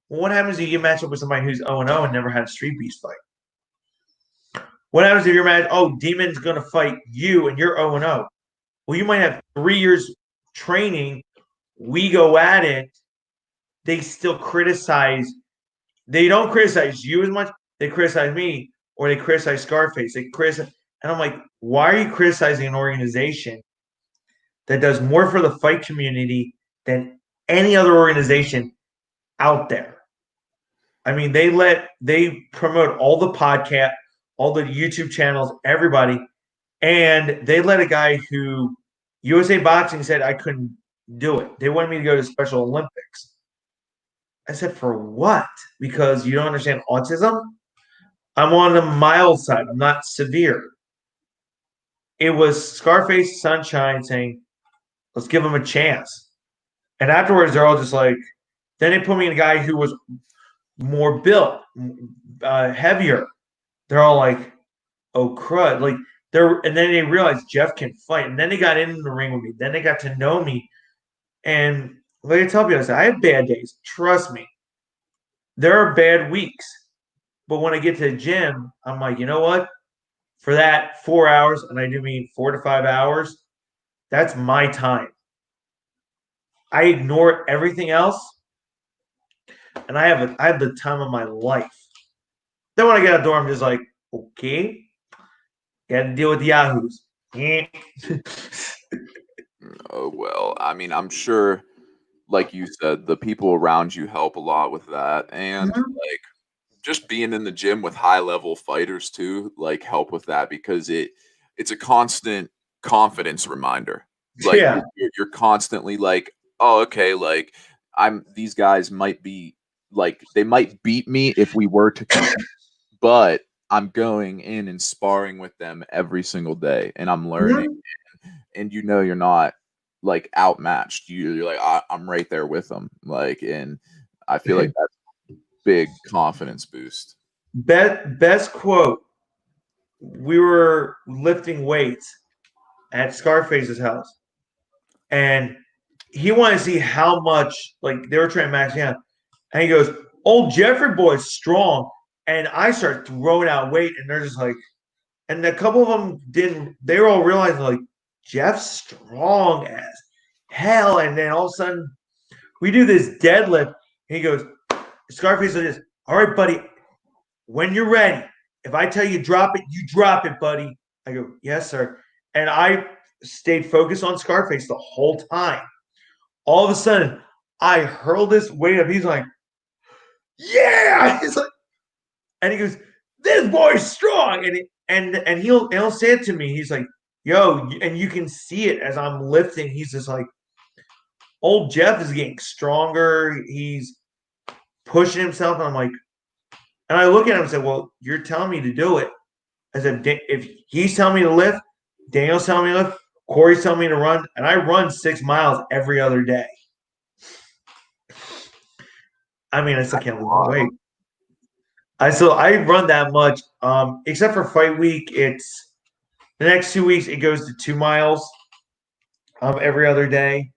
well, what happens if you match up with somebody who's 0-0 and never had a Street Beefs fight? What happens if you're mad? Oh, Demon's gonna fight you and you're 0-0. Well, you might have 3 years training. We go at it. They still criticize. They don't criticize you as much. They criticize me, or they criticize Scarface. They criticize, and I'm like, why are you criticizing an organization that does more for the fight community than any other organization out there? I mean, they promote all the podcast, all the YouTube channels, everybody, and they let a guy who USA Boxing said I couldn't do it. They wanted me to go to Special Olympics. I said, for what? Because you don't understand autism? I'm on the mild side. I'm not severe. It was Scarface Sunshine saying, let's give him a chance. And afterwards, they're all just like, then they put me in a guy who was more built, heavier. They're all like, oh, crud. Like, and then they realized Jeff can fight. And then they got in the ring with me. Then they got to know me. And like I tell people, I have bad days. Trust me. There are bad weeks. But when I get to the gym, I'm like, you know what? For that 4 hours, and I do mean 4 to 5 hours, that's my time. I ignore everything else, and I have the time of my life. Then when I get out the door, I'm just like, okay, got to deal with the yahoos. Oh well, I mean, I'm sure, like you said, the people around you help a lot with that, and like just being in the gym with high level fighters too, like help with that because it's a constant confidence reminder. Like Yeah. you're constantly like, oh, okay, like these guys might be like they might beat me if we were to compete, but I'm going in and sparring with them every single day, and I'm learning. Mhm. And you're not like outmatched. You're like I'm right there with them. Like, and I feel like that's a big confidence boost. Best quote. We were lifting weights at Scarface's house, and he wanted to see how much like they were trying to max me out. And he goes, "Old Jeffrey boy's strong." And I start throwing out weight, and they're just like, and a couple of them didn't. They were all realizing like Jeff's strong as hell. And then all of a sudden, we do this deadlift. And he goes, Scarface like this. All right, buddy. When you're ready, if I tell you drop it, you drop it, buddy. I go, yes, sir. And I stayed focused on Scarface the whole time. All of a sudden, I hurl this weight up. He's like, yeah. He's like, and he goes, "This boy's strong." And he'll say it to me. He's like, "Yo," and you can see it as I'm lifting. He's just like, "Old Jeff is getting stronger. He's pushing himself." And I'm like, and I look at him and say, "Well, you're telling me to do it." I said, "If he's telling me to lift, Daniel's telling me to lift, Corey's telling me to run, and I run 6 miles every other day." I mean, I still can't lose my weight. I run that much. Except for fight week, it's the next 2 weeks. It goes to 2 miles every other day,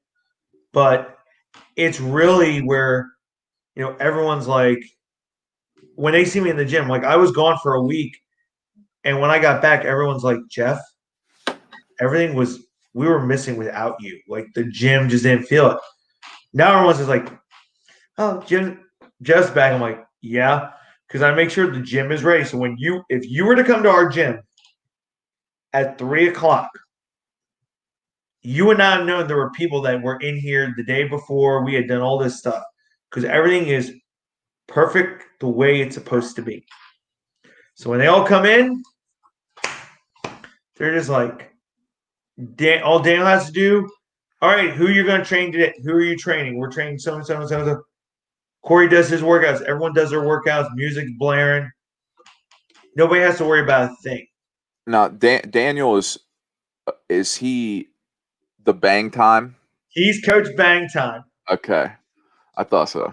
but it's really where everyone's like when they see me in the gym. Like I was gone for a week, and when I got back, everyone's like, "Jeff, everything was we were missing without you. Like the gym just didn't feel it." Now everyone's just like, "Oh, Jeff's back." I'm like, "Yeah," because I make sure the gym is ready. So if you were to come to our gym at 3 o'clock, you would not have known there were people that were in here the day before we had done all this stuff because everything is perfect the way it's supposed to be. So when they all come in, they're just like, all Daniel has to do, all right, who you're going to train today? Who are you training? We're training so and so and so and so. Corey does his workouts. Everyone does their workouts. Music's blaring. Nobody has to worry about a thing. Now, Daniel is he the bang time? He's Coach Bang Time. Okay, I thought so.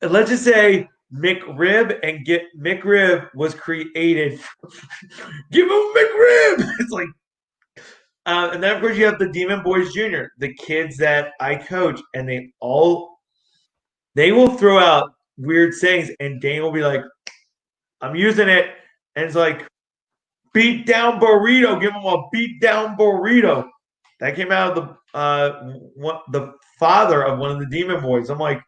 Let's just say McRib and get McRib was created. Give him McRib. It's like, and then of course you have the Demon Boys Junior, the kids that I coach, and they will throw out weird sayings, and Dane will be like, "I'm using it," and it's like, "Beat down burrito, give him a beat down burrito." That came out of the father of one of the Demon Boys. I'm like,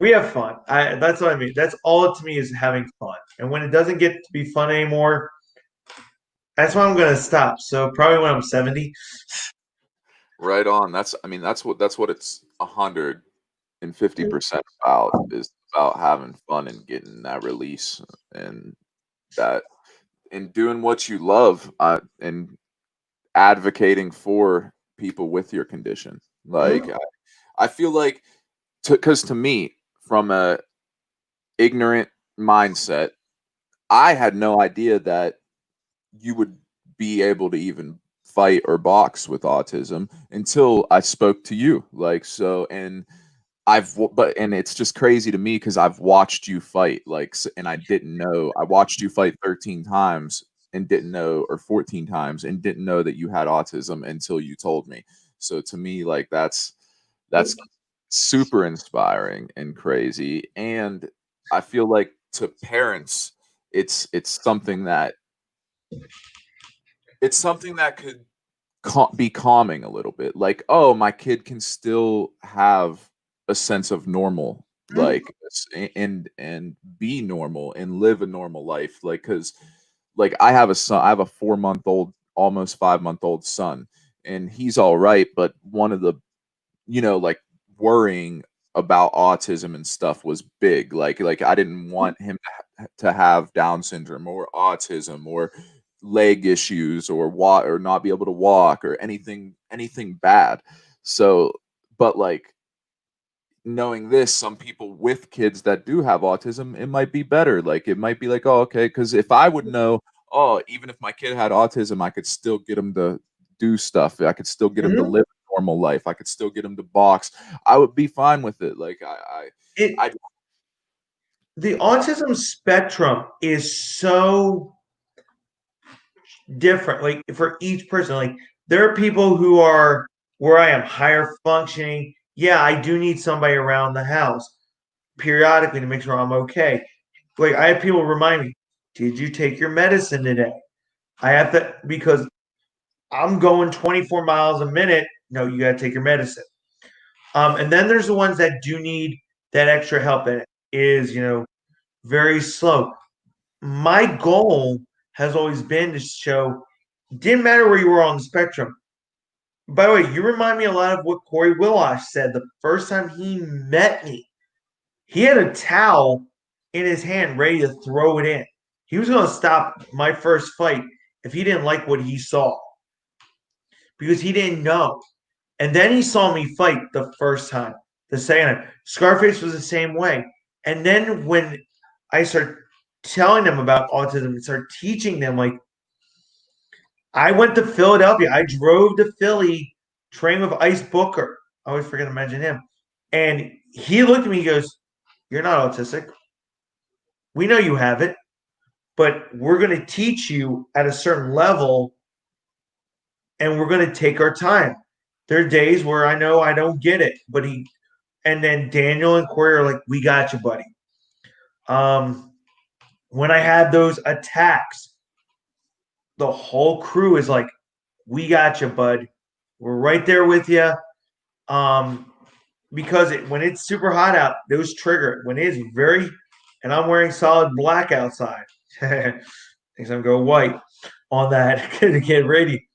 we have fun. That's what I mean. That's all it to me is having fun. And when it doesn't get to be fun anymore, that's when I'm gonna stop. So probably when I'm 70. Right on. That's what it's 150% about, is about having fun and getting that release and that and doing what you love, and advocating for people with your condition. Like Mhm. I feel like, because to me, from a ignorant mindset, I had no idea that you would be able to even fight or box with autism until I spoke to you. Like, so, and and it's just crazy to me because I've watched you fight, like, and I didn't know. I watched you fight 13 times and didn't know, or 14 times and didn't know that you had autism until you told me. So to me, like, that's super inspiring and crazy. And I feel like to parents, it's something that could be calming a little bit. Like, oh, my kid can still have a sense of normal, Mhm. like, and be normal and live a normal life. Like, because like I have a son, I have a 4 month old, almost 5 month old son, and he's all right. But one of the, like, worrying about autism and stuff was big. Like I didn't want him to have Down syndrome or autism or leg issues or or not be able to walk or anything bad. So, but like knowing this, some people with kids that do have autism, it might be better. Like it might be like, oh, okay, because if I would know, oh, even if my kid had autism, I could still get him to do stuff. I could still get him to Mhm. live a normal life. I could still get him to box. I would be fine with it. Like It I the autism spectrum is so different, like for each person. Like there are people who are where I am higher functioning. Yeah, I do need somebody around the house periodically to make sure I'm okay. Like I have people remind me, did you take your medicine today? I have to because I'm going 24 miles a minute. No, you got to take your medicine. And then there's the ones that do need that extra help, and it is very slow. My goal has always been to show didn't matter where you were on the spectrum. By the way, you remind me a lot of what Corey Willash said the first time he met me. He had a towel in his hand ready to throw it in. He was going to stop my first fight if he didn't like what he saw because he didn't know. And then he saw me fight the first time. The second time, Scarface was the same way. And then when I started telling them about autism and started teaching them, like I went to Philadelphia. I drove to Philly, trained with Ice Booker. I always forget to mention him. And he looked at me. He goes, "You're not autistic. We know you have it, but we're going to teach you at a certain level, and we're going to take our time. There are days where I know I don't get it, but he." And then Daniel and Corey are like, "We got you, buddy." Um, when I had those attacks, the whole crew is like, "We got you, bud. We're right there with you." Um, because when it's super hot out, those trigger. When it's very, and I'm wearing solid black outside. Thinks I'm go white on that to get ready.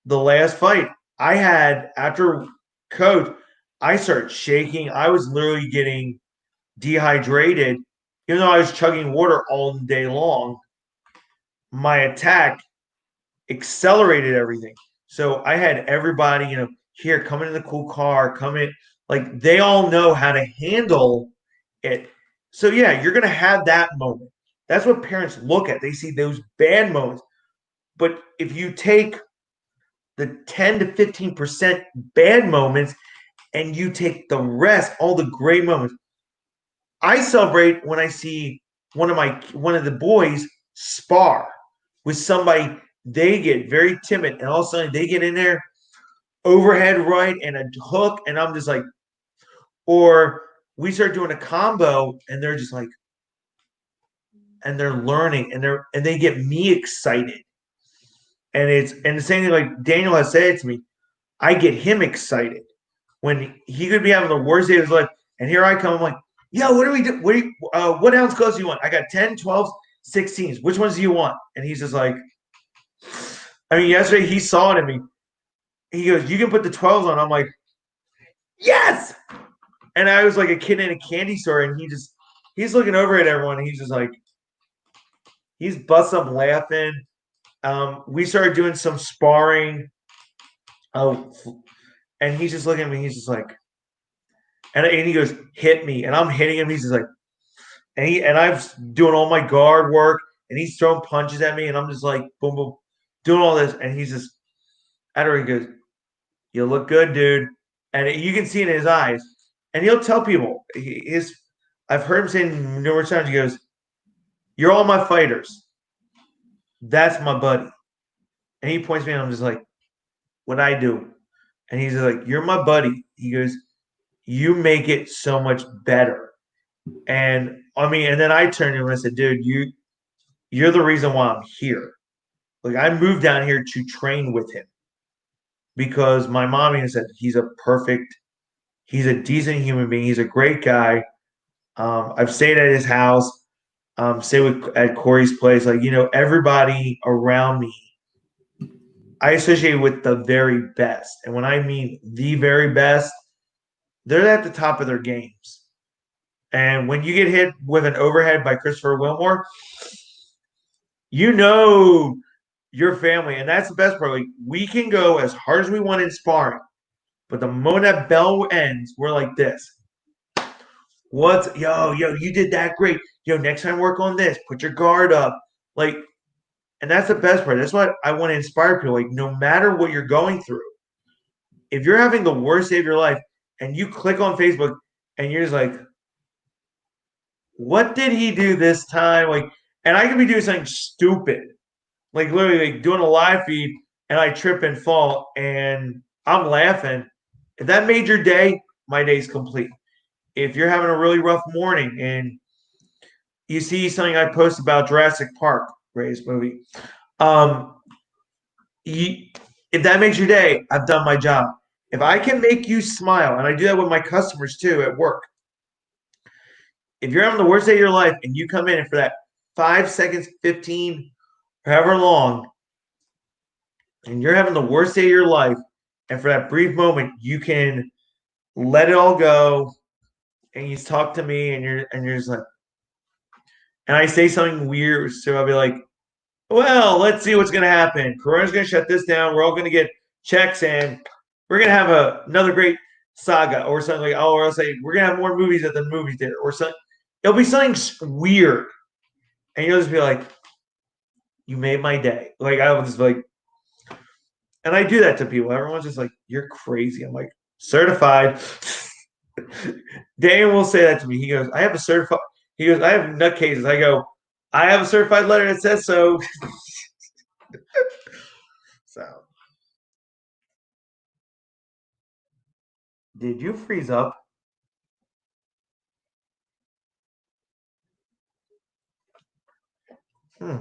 The last fight I had after coach, I started shaking. I was literally getting dehydrated, even though I was chugging water all day long. My attack accelerated everything. So I had everybody, here, come in the cool car, come in. Like they all know how to handle it. So yeah, you're gonna have that moment. That's what parents look at. They see those bad moments. But if you take the 10 to 15% bad moments and you take the rest, all the great moments, I celebrate when I see one of the boys spar with somebody. They get very timid, and all of a sudden they get in there, overhead right and a hook, and I'm just like, or we start doing a combo, and they're just like, and they're learning, and they get me excited, and the same thing like Daniel has said it to me, I get him excited when he could be having the worst day of his life, and here I come, I'm like, yo, what do we do? What ounce gloves do you want? I got 10, 12, 16s. Which ones do you want? And he's just like, I mean, yesterday he saw it in me. He goes, you can put the 12s on. I'm like, yes. And I was like a kid in a candy store, and he's looking over at everyone, and he's just like, he's bust up laughing. We started doing some sparring. Oh, and he's just looking at me. He's just like, and he goes, hit me, and I'm hitting him. He's just like, and I'm doing all my guard work, and he's throwing punches at me, and I'm just like, boom, boom, doing all this, and he's just, after he goes, you look good, dude, and you can see in his eyes, and he'll tell people, I've heard him say numerous times, he goes, you're all my fighters. That's my buddy. And he points me, and I'm just like, what I do? And he's like, you're my buddy. He goes, you make it so much better. And I mean, and then I turned to him and I said, dude, you're the reason why I'm here. Like I moved down here to train with him because my mom even said he's a decent human being. He's a great guy. I've stayed at his house, at Corey's place. Like, everybody around me, I associate with the very best. And when I mean the very best, they're at the top of their games. And when you get hit with an overhead by Christopher Wilmore, you know your family. And that's the best part. Like, we can go as hard as we want in sparring, but the moment that bell ends, we're like this. yo, you did that great. Yo, next time work on this. Put your guard up. Like, and that's the best part. That's what I want to inspire people. Like, no matter what you're going through, if you're having the worst day of your life and you click on Facebook and you're just like, what did he do this time? Like, and I could be doing something stupid, like literally like doing a live feed and I trip and fall and I'm laughing. If that made your day, my day's complete. If you're having a really rough morning and you see something I post about Jurassic Park, Ray's movie, um, you, if that makes your day, I've done my job. If I can make you smile, and I do that with my customers too at work, if you're having the worst day of your life and you come in and for that 5 seconds, 15, however long, and you're having the worst day of your life, and for that brief moment, you can let it all go and you talk to me and you're just like, and I say something weird, so I'll be like, well, let's see what's gonna happen. Corona's gonna shut this down. We're all gonna get checks and we're gonna have another great saga or something like, oh, or I'll say we're gonna have more movies at the movie theater or something. It'll be something weird. And you'll just be like, you made my day. Like I was just like, and I do that to people. Everyone's just like, you're crazy. I'm like, certified. Dan will say that to me. He goes, I have a certified. He goes, I have nutcases. I go, I have a certified letter that says so. So, did you freeze up? Hmm.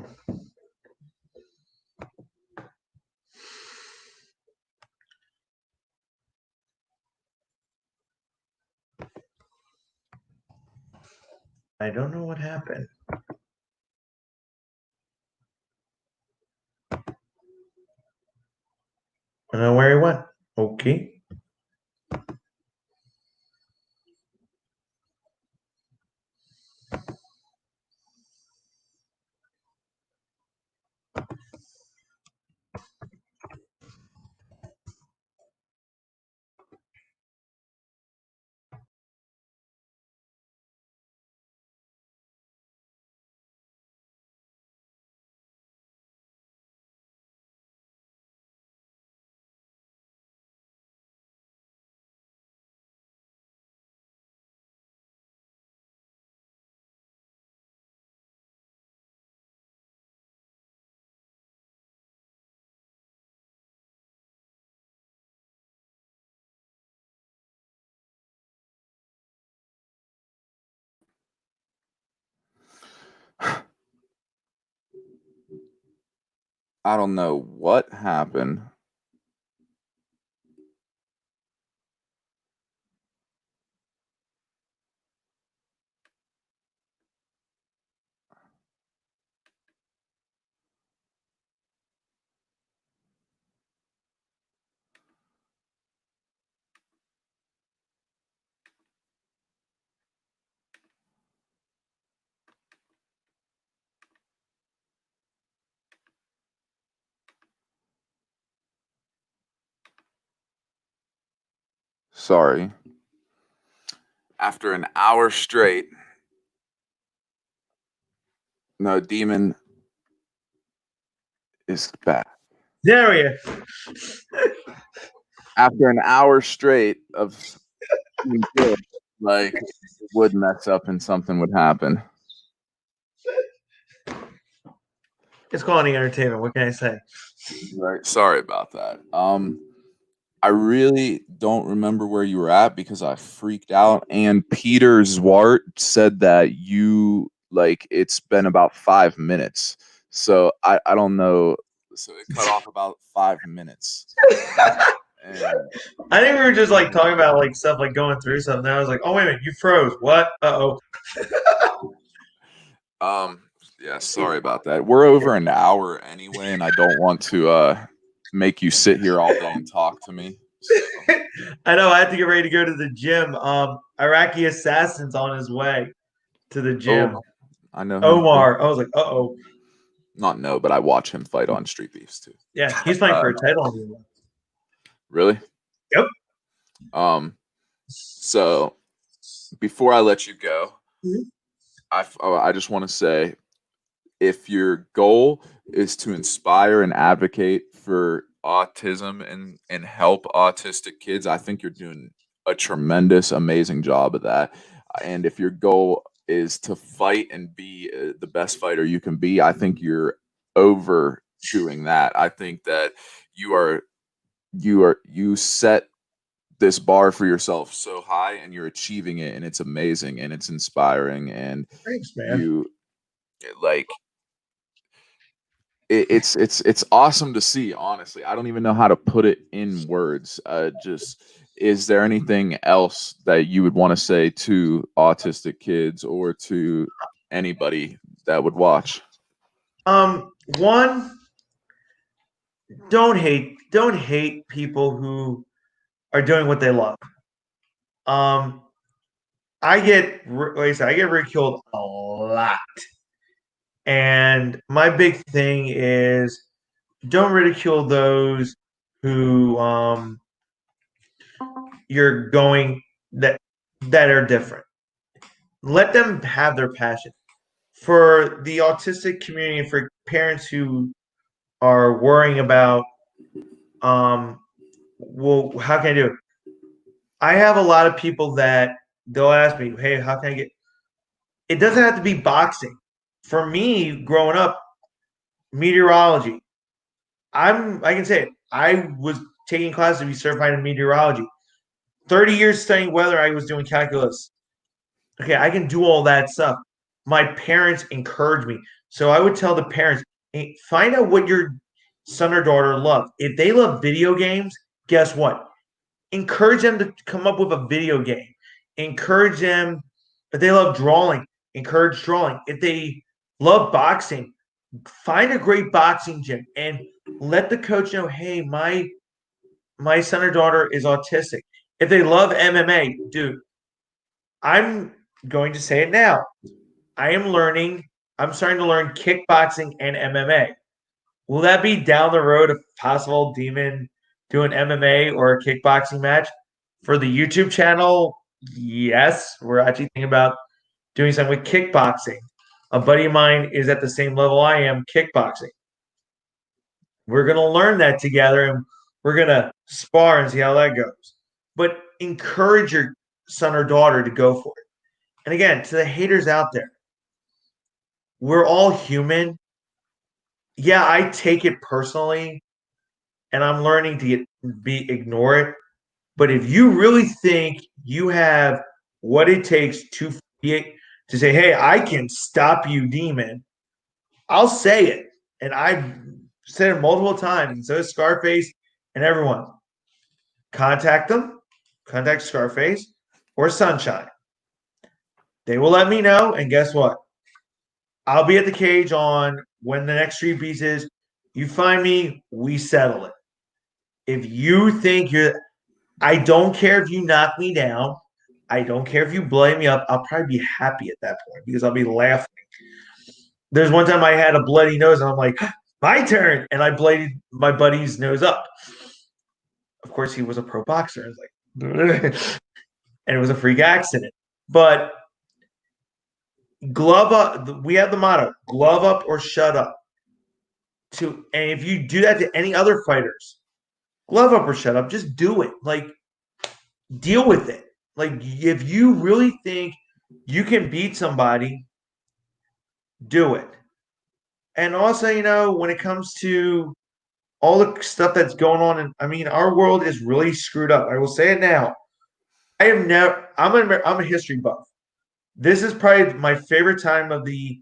I don't know what happened. I don't know where he went. Okay. I don't know what happened. Sorry. After an hour straight, no, Demon is back. There he is. After an hour straight of being good, like it would mess up and something would happen. It's quality entertainment. What can I say? Right. Sorry about that. I really don't remember where you were at because I freaked out. And Peter Zwart said that you like it's been about 5 minutes. So I don't know. So it cut off about 5 minutes. And I think we were just like talking about like stuff like going through something. I was like, oh wait a minute, you froze. What? Uh um yeah, sorry about that. We're over an hour anyway, and I don't want to make you sit here all day and talk to me. So. oh. I know. I had to get ready to go to the gym. Iraqi assassin's on his way to the gym. Oh, I know him too. Omar. I was like, uh oh. Not know, but I watch him fight on Street Beefs too. Yeah, he's fighting for a title. Really? Yep. So before I let you go, Mhm. I just want to say, if your goal is to inspire and advocate for autism and help autistic kids, I think you're doing a tremendous, amazing job of that. And if your goal is to fight and be the best fighter you can be, I think you're overdoing that. I think that you set this bar for yourself so high and you're achieving it, and it's amazing and it's inspiring, and Thanks, man. you like it's awesome to see. Honestly, I don't even know how to put it in words. Just, is there anything else that you would want to say to autistic kids or to anybody that would watch? One, don't hate people who are doing what they love. Um, like I said, I get ridiculed a lot, and my big thing is don't ridicule those who you're going that are different. Let them have their passion. For the autistic community and for parents who are worrying about well, how can I do it? I have a lot of people that they'll ask me, hey, how can I get it doesn't have to be boxing. For me, growing up, meteorology. I can say it. I was taking classes to be certified in meteorology. 30 years studying weather, I was doing calculus. Okay, I can do all that stuff. My parents encouraged me. So I would tell the parents, hey, find out what your son or daughter love. If they love video games, guess what? Encourage them to come up with a video game. Encourage them if they love drawing, encourage drawing. If they love boxing, find a great boxing gym and let the coach know, hey, my son or daughter is autistic. If they love MMA, dude, I'm going to say it now. I am learning, I'm starting to learn kickboxing and MMA. Will that be down the road a possible demon doing MMA or a kickboxing match? For the YouTube channel, yes. We're actually thinking about doing something with kickboxing. A buddy of mine is at the same level I am kickboxing. We're going to learn that together and we're going to spar and see how that goes. But encourage your son or daughter to go for it. And again, to the haters out there, we're all human. Yeah, I take it personally and I'm learning to ignore it. But if you really think you have what it takes to say, hey, I can stop you, demon, I'll say it. And I've said it multiple times. And so is Scarface and everyone. Contact them, contact Scarface or Sunshine. They will let me know. And guess what? I'll be at the cage on when the next Street Beats is. You find me, we settle it. If you think I don't care if you knock me down. I don't care if you blow me up. I'll probably be happy at that point because I'll be laughing. There's one time I had a bloody nose and I'm like, my turn. And I bladed my buddy's nose up. Of course, he was a pro boxer. I was like, and it was a freak accident. But glove up, we have the motto glove up or shut up. And if you do that to any other fighters, glove up or shut up, just do it. Like, deal with it. Like, if you really think you can beat somebody, do it. And also, when it comes to all the stuff that's going on, and I mean, our world is really screwed up. I will say it now. I have never. I'm a history buff. This is probably my favorite time of the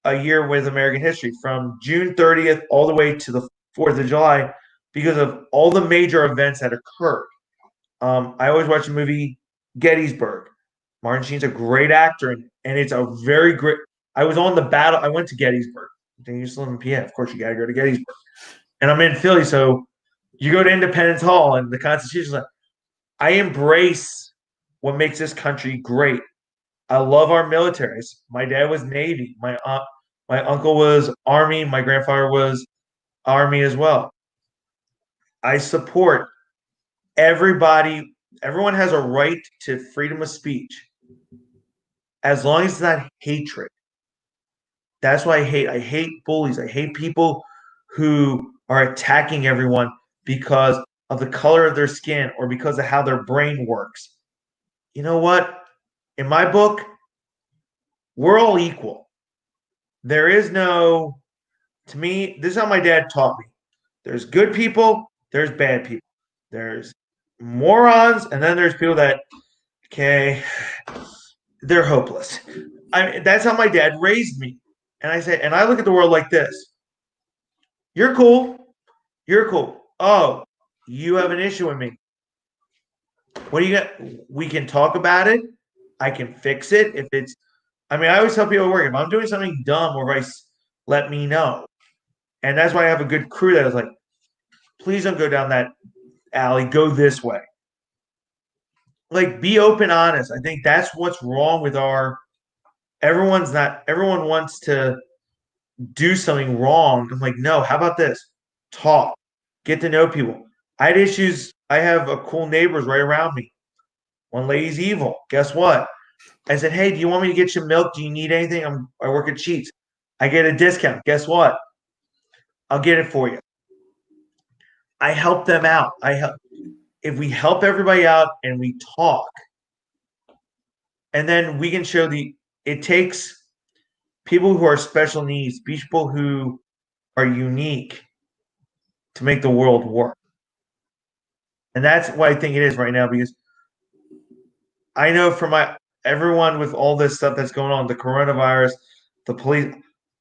a year with American history, from June 30th all the way to the 4th of July, because of all the major events that occurred. I always watch the movie Gettysburg. Martin Sheen's a great actor, and it's a very great. I was on the battle. I went to Gettysburg. Then you still live in PA. Of course, you got to go to Gettysburg. And I'm in Philly, so you go to Independence Hall and the Constitution. I embrace what makes this country great. I love our militaries. My dad was Navy. My uncle was Army. My grandfather was Army as well. I support everybody. Everyone has a right to freedom of speech. as long as it's not hatred. That's why I hate bullies. I hate people who are attacking everyone because of the color of their skin or because of how their brain works. You know what? In my book, we're all equal. There is no, to me, this is how my dad taught me. There's good people, there's bad people. There's morons, and then there's people that, okay, they're hopeless. That's how my dad raised me. And I said, and I look at the world like this. You're cool. You're cool. Oh, you have an issue with me. What do you got? We can talk about it. I can fix it. If it's, I always tell people at work, if I'm doing something dumb or vice, let me know. And that's why I have a good crew that is like, please don't go down that alley. Go this way. Like, be open, honest. I think that's what's wrong with everyone wants to do something wrong. I'm like, no, how about this? Talk, get to know people. I had issues. I have a cool neighbors right around me. One lady's evil. Guess what? I said, hey, do you want me to get you milk? Do you need anything? I work at Sheets. I get a discount. Guess what? I'll get it for you. I help them out. If we help everybody out and we talk, and then we can show it takes people who are special needs, people who are unique to make the world work. And that's what I think it is right now, because I know from everyone with all this stuff that's going on, the coronavirus, the police,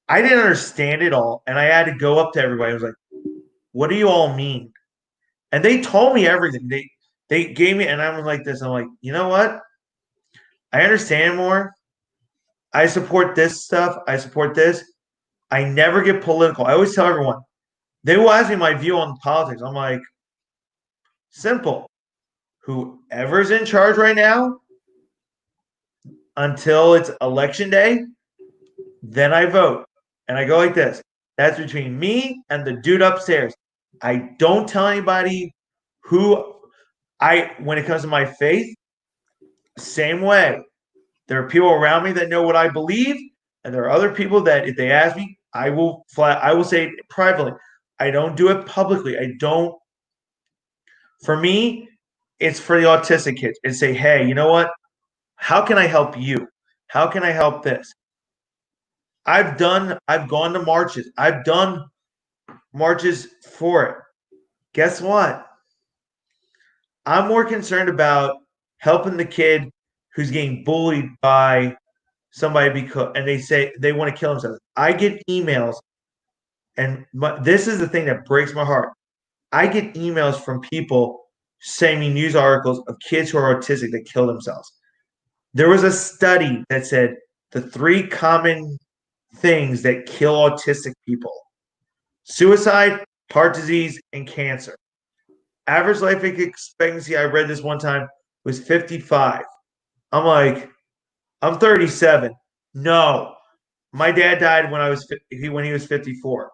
I didn't understand it all. And I had to go up to everybody. I was like, what do you all mean? And they told me everything. They gave me, and I'm like this. I'm like, you know what? I understand more. I support this stuff. I support this. I never get political. I always tell everyone, they will ask me my view on politics. I'm like, simple. Whoever's in charge right now, until it's election day, then I vote. And I go like this. That's between me and the dude upstairs. I don't tell anybody when it comes to my faith, same way. There are people around me that know what I believe, and there are other people that if they ask me, I will say it privately. I don't do it publicly. I don't. For me, it's for the autistic kids. And say, hey, you know what? How can I help you? How can I help this? I've gone to marches. I've done marches for it. Guess what? I'm more concerned about helping the kid who's getting bullied by somebody and they say they want to kill themselves. I get emails, and this is the thing that breaks my heart. I get emails from people sending me news articles of kids who are autistic that kill themselves. There was a study that said the 3 common things that kill autistic people: suicide, heart disease, and cancer. Average life expectancy, I read this one time, was 55. I'm like, I'm 37. No, my dad died when he was 54.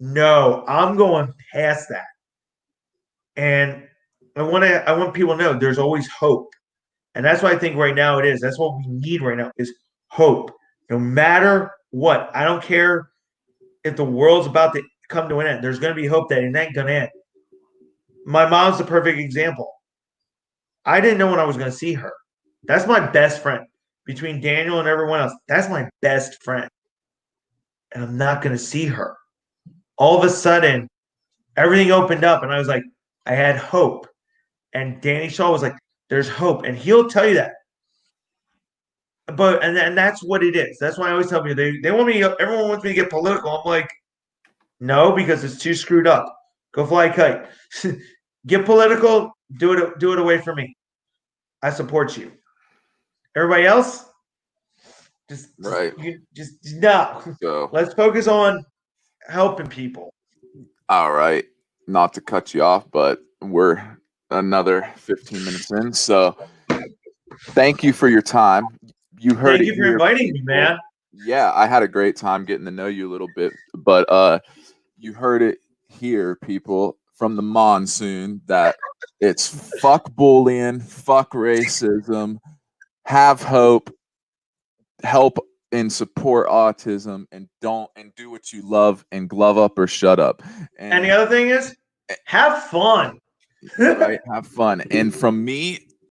No, I'm going past that. And I want people to know there's always hope. And that's what I think right now it is. That's what we need right now is hope. No matter what, I don't care if the world's about to come to an end. There's going to be hope that it ain't going to end. My mom's the perfect example. I didn't know when I was going to see her. That's my best friend. Between Daniel and everyone else, that's my best friend. And I'm not going to see her. All of a sudden, everything opened up, and I was like, I had hope. And Danny Shaw was like, there's hope. And he'll tell you that. And that's what it is. That's why I always tell people they want me. Everyone wants me to get political. I'm like, no, because it's too screwed up. Go fly a kite. Get political. Do it away from me. I support you. Everybody else, just no. So, Let's focus on helping people. all right. Not to cut you off, but we're another 15 minutes in. So thank you for your time. You heard Thank it you for here, inviting me, people. man. Yeah, I had a great time getting to know you a little bit, but you heard it here, people, from the Monsoon, that it's fuck bullying, fuck racism, have hope, help and support autism, and do what you love, and glove up or shut up. And the other thing is, have fun. Right, have fun. And from me,